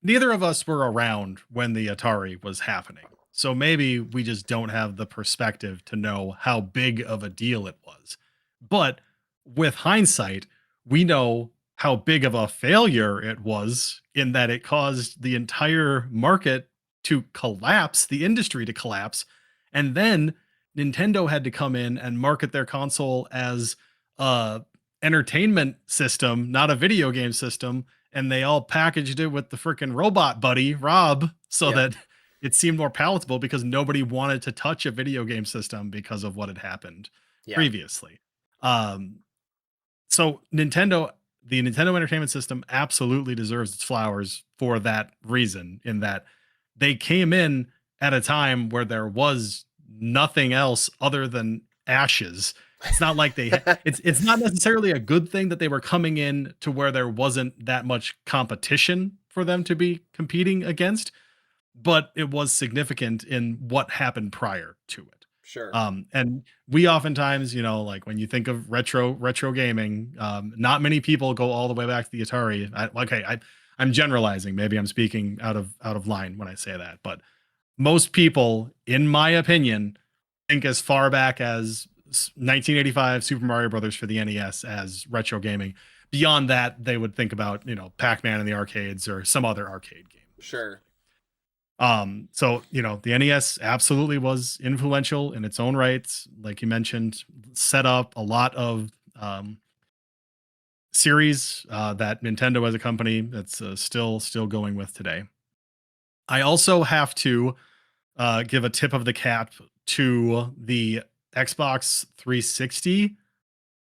neither of us were around when the Atari was happening. So maybe we just don't have the perspective to know how big of a deal it was. But with hindsight, we know how big of a failure it was in that it caused the entire market to collapse, the industry to collapse. And then Nintendo had to come in and market their console as a entertainment system, not a video game system, and they all packaged it with the freaking robot buddy Rob so Yep. that it seemed more palatable because nobody wanted to touch a video game system because of what had happened Yeah. previously. So the Nintendo Entertainment System absolutely deserves its flowers for that reason, in that they came in at a time where there was nothing else other than ashes. It's not like it's not necessarily a good thing that they were coming in to where there wasn't that much competition for them to be competing against, but it was significant in what happened prior to it. Sure. And we oftentimes, like when you think of retro gaming, not many people go all the way back to the Atari. I'm generalizing. Maybe I'm speaking out of line when I say that, but most people, in my opinion, think as far back as 1985 Super Mario Brothers for the NES as retro gaming. Beyond that, they would think about Pac-Man in the arcades or some other arcade game. Sure. So the NES absolutely was influential in its own rights, like you mentioned, set up a lot of series that Nintendo as a company that's still going with today. I also have to give a tip of the cap to the Xbox 360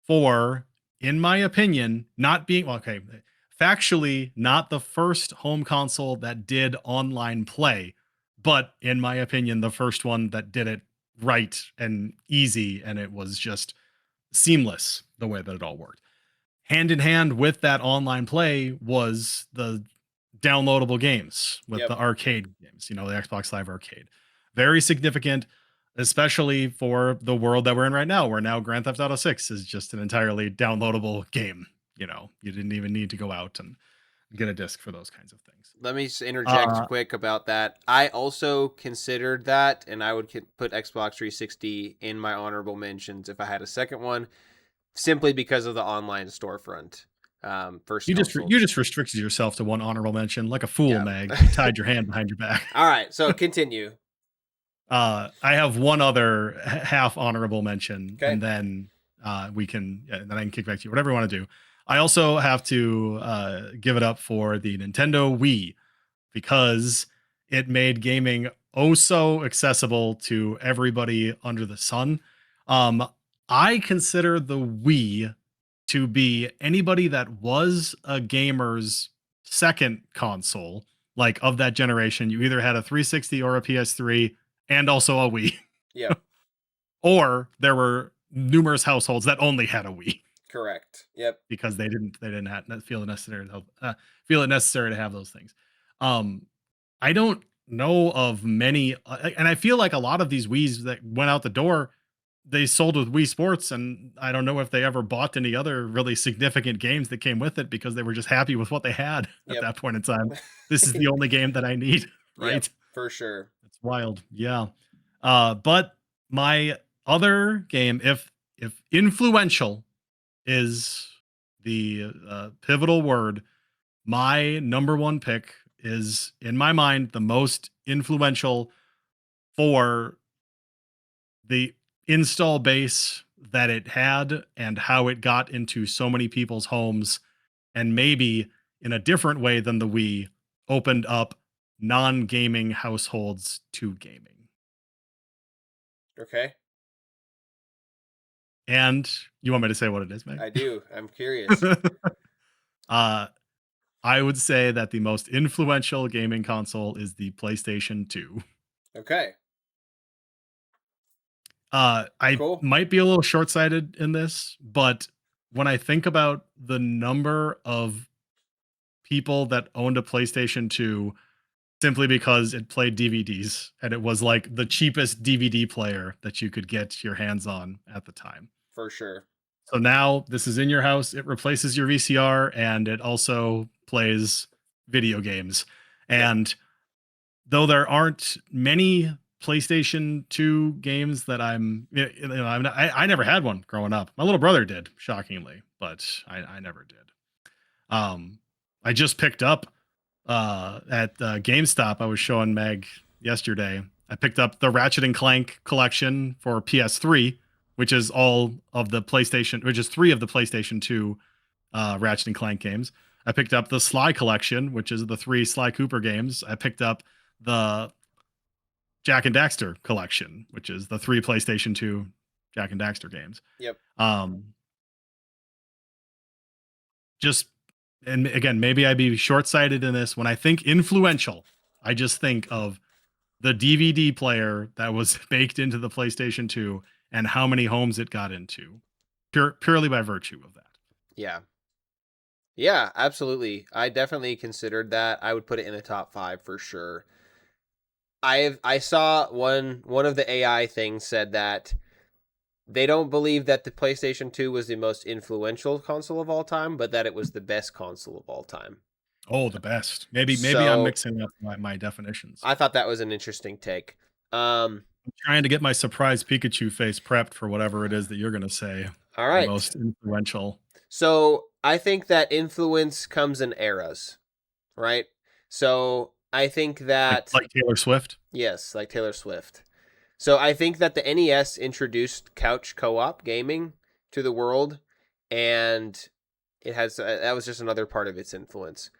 for, in my opinion, not being factually not the first home console that did online play, but in my opinion, the first one that did it right and easy, and it was just seamless the way that it all worked. Hand in hand with that online play was the downloadable games with the arcade games, the Xbox Live Arcade. Very significant, especially for the world that we're in right now, where now Grand Theft Auto 6 is just an entirely downloadable game. You didn't even need to go out and get a disc for those kinds of things. Let me interject quick about that. I also considered that, and I would put Xbox 360 in my honorable mentions if I had a second one, simply because of the online storefront. You just restricted yourself to one honorable mention like a fool, Meg. You tied your hand behind your back. All right, so continue. I have one other half honorable mention, and then we can, then I can kick back to you. Whatever you want to do. I also have to give it up for the Nintendo Wii, because it made gaming oh so accessible to everybody under the sun. I consider the Wii to be anybody that was a gamer's second console, like of that generation. You either had a 360 or a PS3 and also a Wii. Yeah. Or there were numerous households that only had a Wii. Correct. Yep. Because they didn't feel it necessary to have those things. I don't know of many, and I feel like a lot of these Wiis that went out the door, they sold with Wii Sports, and I don't know if they ever bought any other really significant games that came with it, because they were just happy with what they had at that point in time. This is the only game that I need, right? Yep, for sure. It's wild. Yeah. But my other game, if influential is the pivotal word, my number one pick is, in my mind, the most influential for the install base that it had and how it got into so many people's homes, and maybe in a different way than the Wii, opened up non-gaming households to gaming. Okay. And you want me to say what it is, Meg? I do. I'm curious. I would say that the most influential gaming console is the PlayStation 2. Okay. I might be a little short-sighted in this, but when I think about the number of people that owned a PlayStation 2 simply because it played DVDs and it was like the cheapest DVD player that you could get your hands on at the time. For sure. So now this is in your house. It replaces your VCR, and it also plays video games. And though there aren't many PlayStation 2 games that I never had one growing up. My little brother did, shockingly, but I never did. I just picked up at GameStop. I was showing Meg yesterday. I picked up the Ratchet and Clank collection for PS3, which is all of the PlayStation, which is 3 of the PlayStation 2 Ratchet and Clank games. I picked up the Sly collection, which is the 3 Sly Cooper games. I picked up the Jak and Daxter collection, which is the 3 PlayStation 2 Jak and Daxter games. Yep. And again, maybe I'd be short-sighted in this. When I think influential, I just think of the DVD player that was baked into the PlayStation 2 and how many homes it got into, purely by virtue of that. Yeah. Yeah, absolutely. I definitely considered that. I would put it in the top 5 for sure. I saw one of the AI things said that they don't believe that the PlayStation 2 was the most influential console of all time, but that it was the best console of all time. Oh, the best. Maybe I'm So mixing up my definitions. I thought that was an interesting take. Um, I'm trying to get my surprise Pikachu face prepped for whatever it is that you're going to say. all The right. most influential. So I think that influence comes in eras, right? So I think that, Like Taylor Swift. yes, like Taylor Swift. So I think that the NES introduced couch co-op gaming to the world, and it has that was just another part of its influence.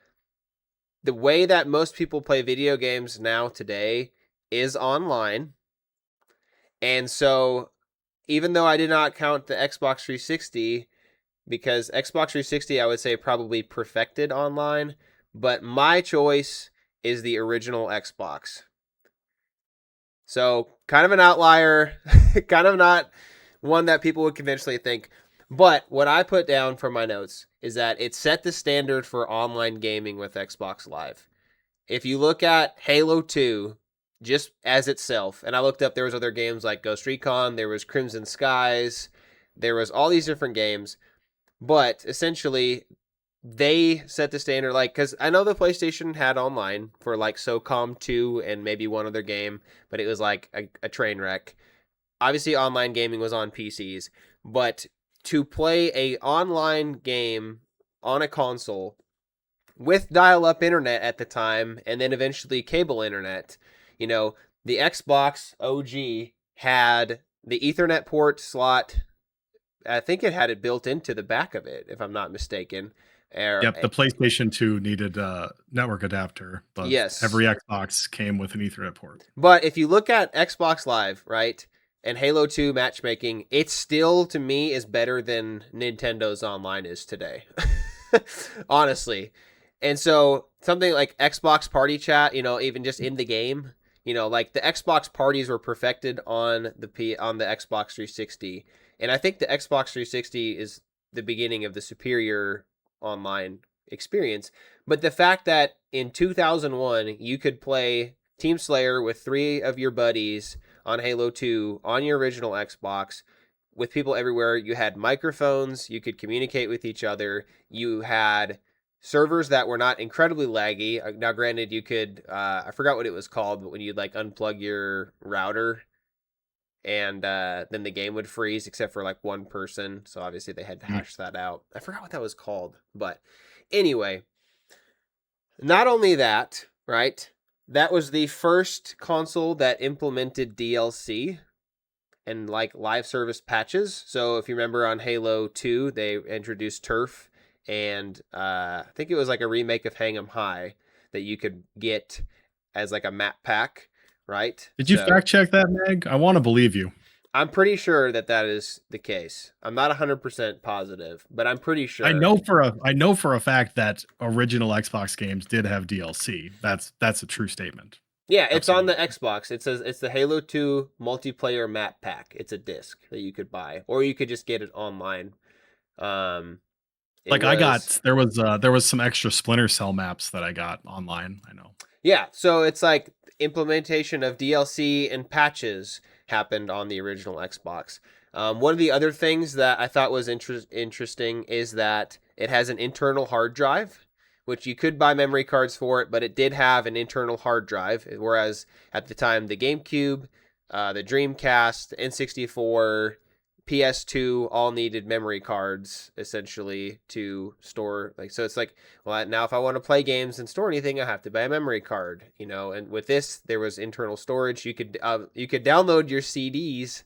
The way that most people play video games now today is online, and so even though I did not count the Xbox 360, because Xbox 360 I would say probably perfected online, but my choice is the original Xbox. So kind of an outlier, kind of not one that people would conventionally think. But what I put down for my notes is that it set the standard for online gaming with Xbox Live. If you look at Halo 2 just as itself, and I looked up, there was other games like Ghost Recon, there was Crimson Skies, there was all these different games, but essentially they set the standard, like, because I know the PlayStation had online for like SOCOM 2 and maybe one other game, but it was like a train wreck. Obviously online gaming was on PCs, but to play a online game on a console with dial-up internet at the time and then eventually cable internet, you know, the Xbox OG had the Ethernet port slot. I think it had it built into the back of it, if I'm not mistaken. Yep, the PlayStation 2 needed a network adapter, but Yes. every Xbox came with an Ethernet port. But if you look at Xbox Live, right, and Halo 2 matchmaking, it still, to me, is better than Nintendo's online is today. Honestly. And so something like Xbox Party Chat, even just in the game, like the Xbox parties were perfected on the Xbox 360. And I think the Xbox 360 is the beginning of the superior online experience. But the fact that in 2001 you could play Team Slayer with 3 of your buddies on Halo 2 on your original Xbox with people everywhere, you had microphones, you could communicate with each other, you had servers that were not incredibly laggy. Now, granted, you could, I forgot what it was called, but when you'd like unplug your router and then the game would freeze except for like one person. So obviously they had to hash that out. I forgot what that was called. But anyway, not only that, right? That was the first console that implemented DLC and like live service patches. So if you remember on Halo 2, they introduced Turf, and I think it was like a remake of Hang 'em High that you could get as like a map pack, right? Did you So fact check that, Meg? I want to believe you. I'm pretty sure that that is the case. I'm not 100% positive, but I'm pretty sure. I know for a fact that original Xbox games did have DLC. That's a true statement. Yeah, it's on the Absolutely. Xbox. It says it's the Halo 2 multiplayer map pack. It's a disc that you could buy, or you could just get it online. Um, it Like was there was some extra Splinter Cell maps that I got online. I know. Yeah, so it's like implementation of DLC and patches happened on the original Xbox. One of the other things that I thought was interesting is that it has an internal hard drive, which you could buy memory cards for it, but it did have an internal hard drive. Whereas at the time, the GameCube, the Dreamcast, the N64, PS2 all needed memory cards essentially to store. Like, so it's like, well, now if I want to play games and store anything, I have to buy a memory card, And with this, there was internal storage. You could download your CDs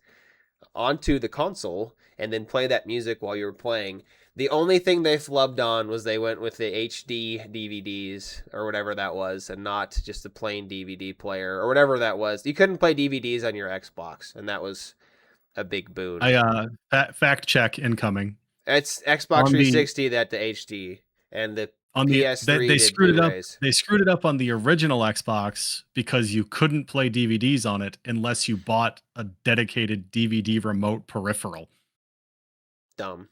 onto the console and then play that music while you were playing. The only thing they flubbed on was they went with the HD DVDs or whatever that was, and not just a plain DVD player or whatever that was. You couldn't play DVDs on your Xbox, and that was a big boon. Fact check incoming. It's Xbox On the 360 that the HD, and the On the PS3 they did screwed it up. Blu-rays. They screwed it up on the original Xbox because you couldn't play DVDs on it unless you bought a dedicated DVD remote peripheral. Dumb.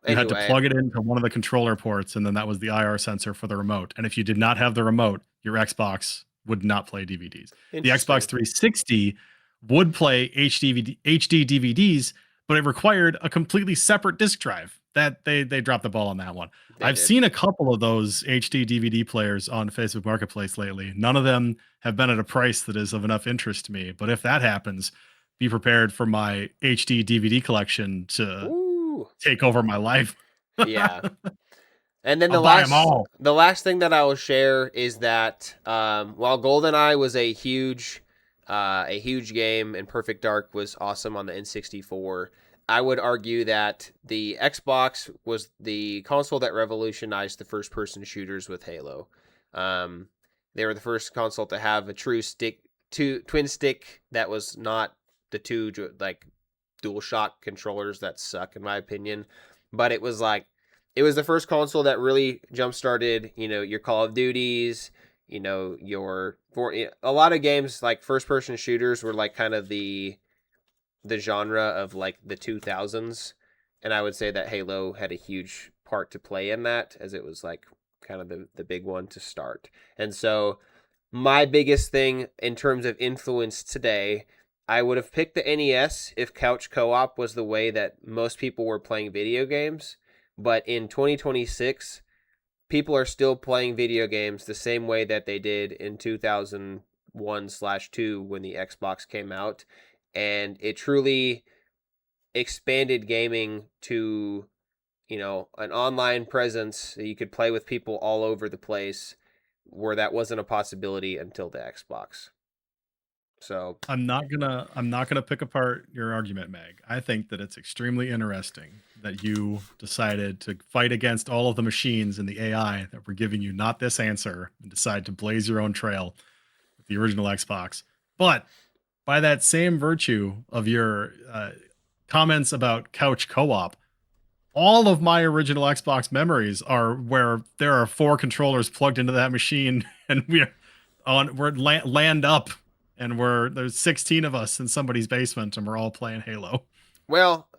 You had to Anyway, plug it into one of the controller ports, and then that was the IR sensor for the remote. And if you did not have the remote, your Xbox would not play DVDs. The Xbox 360 would play HD DVDs, but it required a completely separate disk drive. That they dropped the ball on that one. I've seen a couple of those HD DVD players on Facebook Marketplace lately. None of them have been at a price that is of enough interest to me. But if that happens, be prepared for my HD DVD collection to take over my life. Yeah. And then I'll the last thing that I will share is that while GoldenEye was a huge game and Perfect Dark was awesome on the N64, I would argue that the Xbox was the console that revolutionized the first-person shooters with Halo. They were the first console to have a true twin stick that was not the two like DualShock controllers that suck in my opinion, but it was the first console that really jump-started, your Call of Duties, a lot of games like first-person shooters were like kind of the genre of like the 2000s, and I would say that Halo had a huge part to play in that, as it was like kind of the big one to start. And so my biggest thing in terms of influence today, I would have picked the NES if couch co-op was the way that most people were playing video games. But in 2026, people are still playing video games the same way that they did in 2001/2 when the Xbox came out. And it truly expanded gaming to, an online presence that you could play with people all over the place, where that wasn't a possibility until the Xbox. So I'm not gonna pick apart your argument, Meg. I think that it's extremely interesting that you decided to fight against all of the machines and the AI that were giving you not this answer and decide to blaze your own trail with the original Xbox. But by that same virtue of your comments about couch co-op, all of my original Xbox memories are where there are 4 controllers plugged into that machine, and we're land up, and there's 16 of us in somebody's basement, and we're all playing Halo. Well,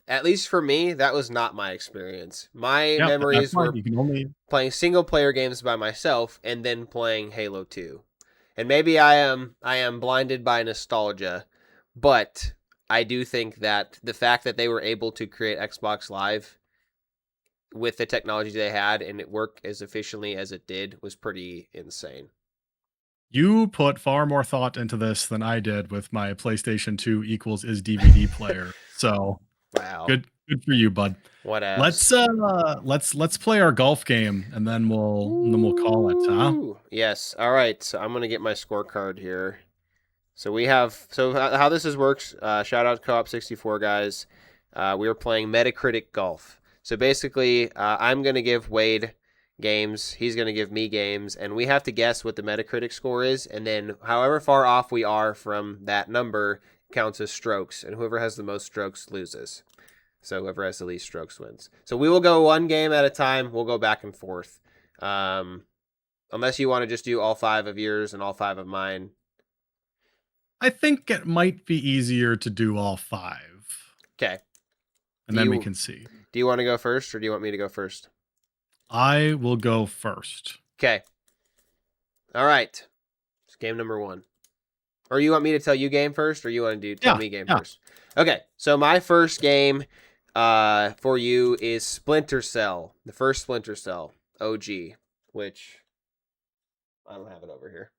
at least for me, that was not my experience. My memories were playing single player games by myself and then playing Halo 2. And maybe I am blinded by nostalgia, but I do think that the fact that they were able to create Xbox Live with the technology they had and it worked as efficiently as it did was pretty insane. You put far more thought into this than I did with my PlayStation 2 equals is DVD player. So wow, good for you, bud. What else? Let's play our golf game, and then we'll call it, huh? Yes. All right. So I'm gonna get my scorecard here. So we have how this works. Shout out Co-op 64 guys. We are playing Metacritic Golf. So basically, I'm gonna give Wade games. He's gonna give me games, and we have to guess what the Metacritic score is, and then however far off we are from that number counts as strokes, and whoever has the most strokes loses. So whoever has the least strokes wins. So we will go one game at a time. We'll go back and forth. Unless you want to just do all 5 of yours and all 5 of mine. I think it might be easier to do all 5. Okay. And then we can see. Do you want to go first, or do you want me to go first? I will go first. Okay. All right. It's game number 1. Or you want me to tell you game first, or you want to tell me game first? Okay. So my first game for you is Splinter Cell. The first Splinter Cell. OG. Which I don't have it over here.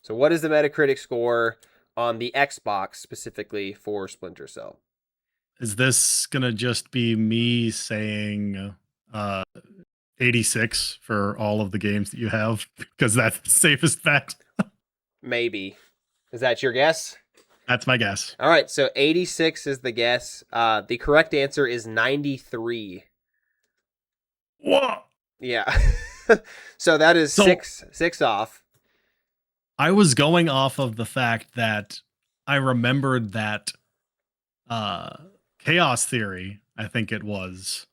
So what is the Metacritic score on the Xbox specifically for Splinter Cell? Is this going to just be me saying 86 for all of the games that you have? Because that's the safest bet. Maybe. Is that your guess? That's my guess. All right, so 86 is the guess. The correct answer is 93. Whoa! Yeah. So that is six off. I was going off of the fact that I remembered that Chaos Theory, I think it was.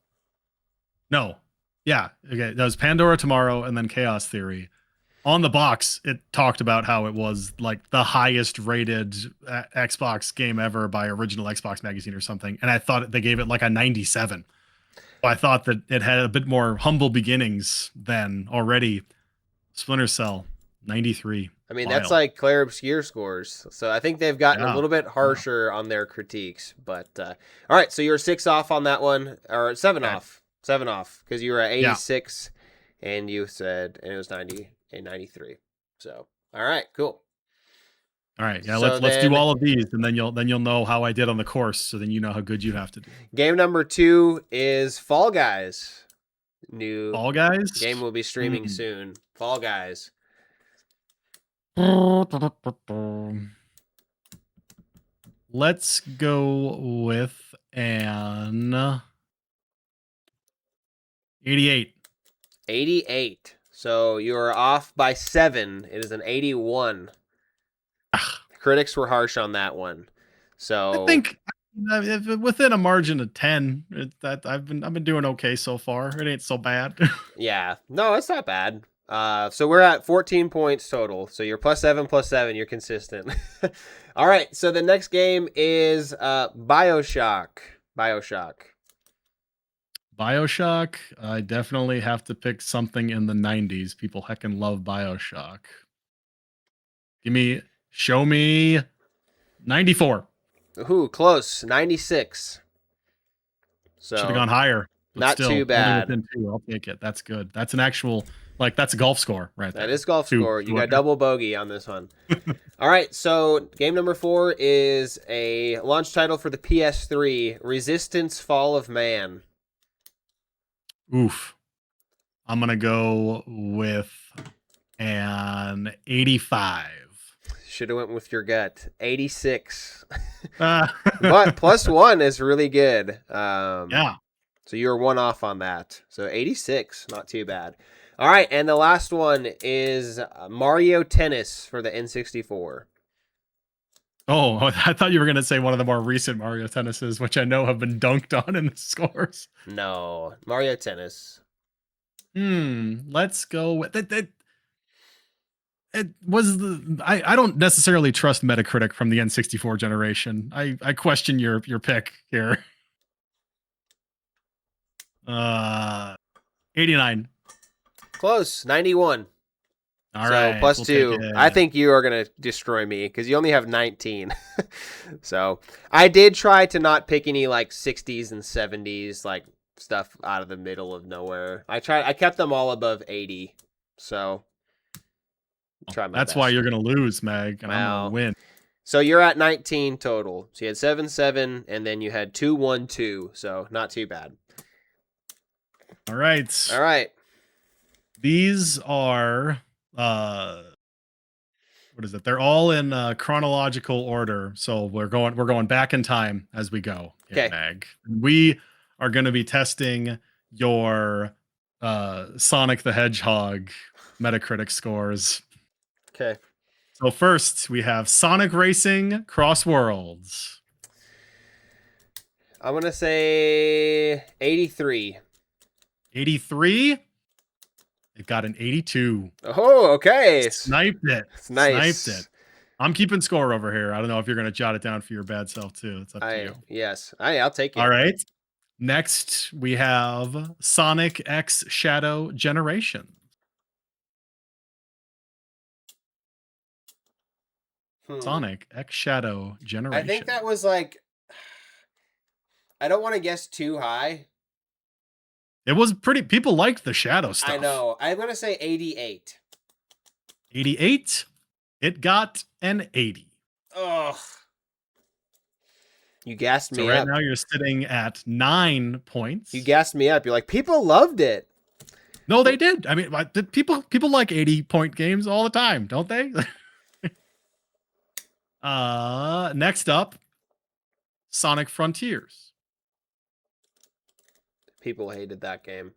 No, Yeah. Okay. That was Pandora Tomorrow and then Chaos Theory. On the box, it talked about how it was like the highest rated Xbox game ever by Original Xbox Magazine or something. And I thought they gave it like a 97. I thought that it had a bit more humble beginnings than already. Splinter Cell, 93. I mean, that's Wild. like Claire Obscure scores. So I think they've gotten a Yeah. little bit harsher on their critiques. But all right, so you're 6 off on that one, or 7 Okay. off. 7 off because you were at Yeah. 86 and you said, and it was 90 and 93. So, all right, cool. All right. Yeah, So let's do then all of these and then you'll know how I did on the course, so then you know how good you have to do. game number 2 is Fall Guys. New Fall Guys? game will be streaming soon. Fall Guys. Let's go with an 88. 88. So you're off by 7. It is an 81. Critics were harsh on that one. So I think if within a margin of 10, that I've been doing okay so far. It ain't so bad. yeah, no, it's not bad. So we're at 14 points total. So you're +7, you're consistent. All right, so the next game is BioShock. BioShock, I definitely have to pick something in the 90s. People heckin' love BioShock. Show me 94. Ooh, close. 96. So Should have gone higher. But not still, too only bad. within 2. I'll take it. That's good. That's an actual, like, that's a golf score right there. That is golf 2. score. You got double bogey on this one. All right, so game number 4 is a launch title for the PS3, Resistance: Fall of Man. Oof. I'm going to go with an 85. Should have went with your gut. 86. But +1 is really good. Yeah. So you're 1 off on that. So 86, not too bad. All right, and the last one is Mario Tennis for the N64. Oh, I thought you were going to say one of the more recent Mario Tennises, which I know have been dunked on in the scores. No, Mario Tennis. Let's go with it. It was I don't necessarily trust Metacritic from the N64 generation. I question your pick here. 89. Close, 91. All right, so +2. I think you are going to destroy me because you only have 19. So I did try to not pick any like 60s and 70s, like stuff out of the middle of nowhere. I kept them all above 80. So try my That's best. why you're going to lose, Meg, and I'm going to win. So you're at 19 total. So you had 7, 7, and then you had 2, 1, 2. So not too bad. All right. All right. These are what is it? They're all in chronological order. So we're going back in time as we go. Okay. Mag. We are going to be testing your Sonic the Hedgehog Metacritic scores. Okay. So first we have Sonic Racing Cross Worlds. I'm gonna say 83. 83. It got an 82. Oh, okay. Sniped it. It's nice. Sniped it. I'm keeping score over here. I don't know if you're going to jot it down for your bad self too. It's up to you. Yes. I'll take it. All right. Next, we have Sonic X Shadow Generation. Sonic X Shadow Generation. I think that was like, I don't want to guess too high. It was pretty, people liked the shadow stuff. I know. I'm going to say 88. 88. It got an 80. Ugh. You gassed me up. So right up. now you're sitting at 9 points. You gassed me up. You're like, people loved it. No, they did. I mean, people like 80-point games all the time, don't they? Next up, Sonic Frontiers. People hated that game.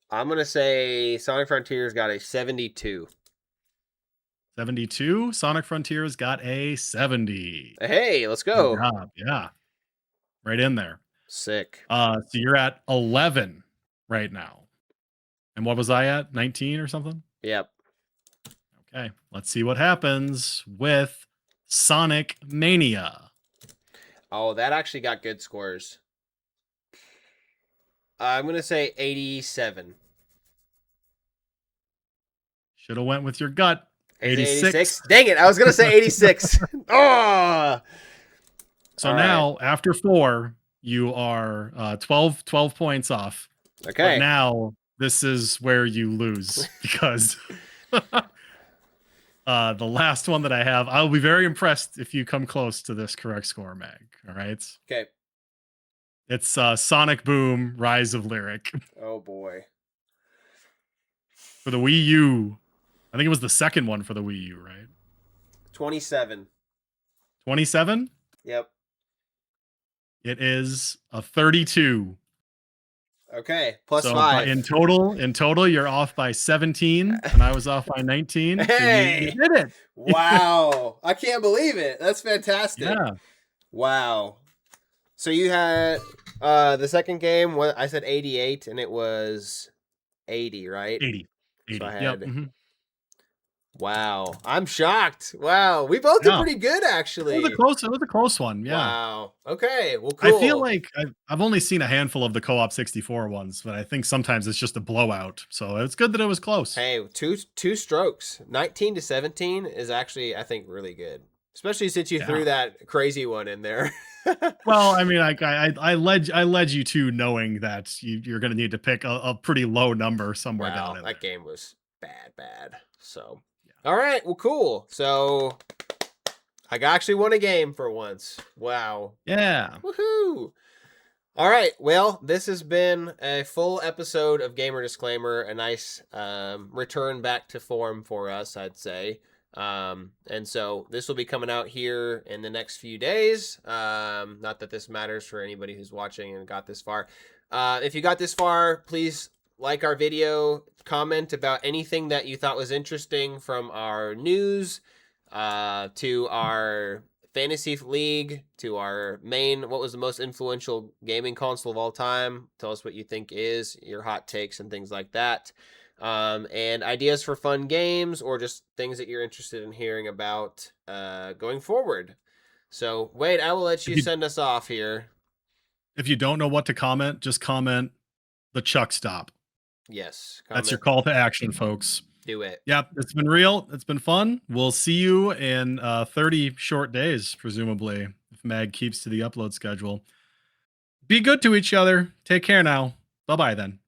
I'm going to say Sonic Frontiers got a 72. 72. Sonic Frontiers got a 70. Hey, let's go. Yeah. Right in there. Sick. So you're at 11. right now. And what was I at? 19 or something? Yep. Okay, let's see what happens with Sonic Mania. Oh, that actually got good scores. I'm gonna say 87. Should have went with your gut. Is it 86. 86? Dang it! I was gonna say 86. Oh. So All now after 4, you are 12 points off. Okay. But now this is where you lose because the last one that I have, I'll be very impressed if you come close to this correct score, Mag. All right. Okay. It's Sonic Boom Rise of Lyric Oh boy. for the Wii U. I think it was the second one for the Wii U, right? 27. 27? Yep. It is a 32. Okay. Plus So 5. in total, you're off by 17, and I was off by 19. Hey! So you did it. Wow. I can't believe it. That's fantastic. Yeah. Wow. So you had the second game, what I said 88 and it was 80, right? 80. So I Yep. had Wow. I'm shocked. Wow. We both did pretty good actually. It was a close one. Yeah. Wow. Okay. Well, cool. I feel like I've only seen a handful of the co-op 64 ones, but I think sometimes it's just a blowout. So it's good that it was close. Hey, two strokes. 19 to 17 is actually, I think, really good. Especially since you threw that crazy one in there. Well, I mean, I led you to knowing that you're going to need to pick a pretty low number somewhere down in that there. game was bad. So, all right. Well, cool. So I actually won a game for once. Wow. Yeah. Woohoo. All right. Well, this has been a full episode of Gamer Disclaimer, a nice return back to form for us, I'd say. And so this will be coming out here in the next few days. Not that this matters for anybody who's watching and got this far. If you got this far, please like our video, comment about anything that you thought was interesting from our news, to our fantasy league, to our main, what was the most influential gaming console of all time. Tell us what you think is your hot takes and things like that. And ideas for fun games or just things that you're interested in hearing about going forward. So, Wade, I will let you send us off here. If you don't know what to comment, just comment the Chuck stop. Yes. That's your call to action, folks. Do it. Yep, it's been real. It's been fun. We'll see you in 30 short days, presumably, if Mag keeps to the upload schedule. Be good to each other. Take care now. Bye-bye then.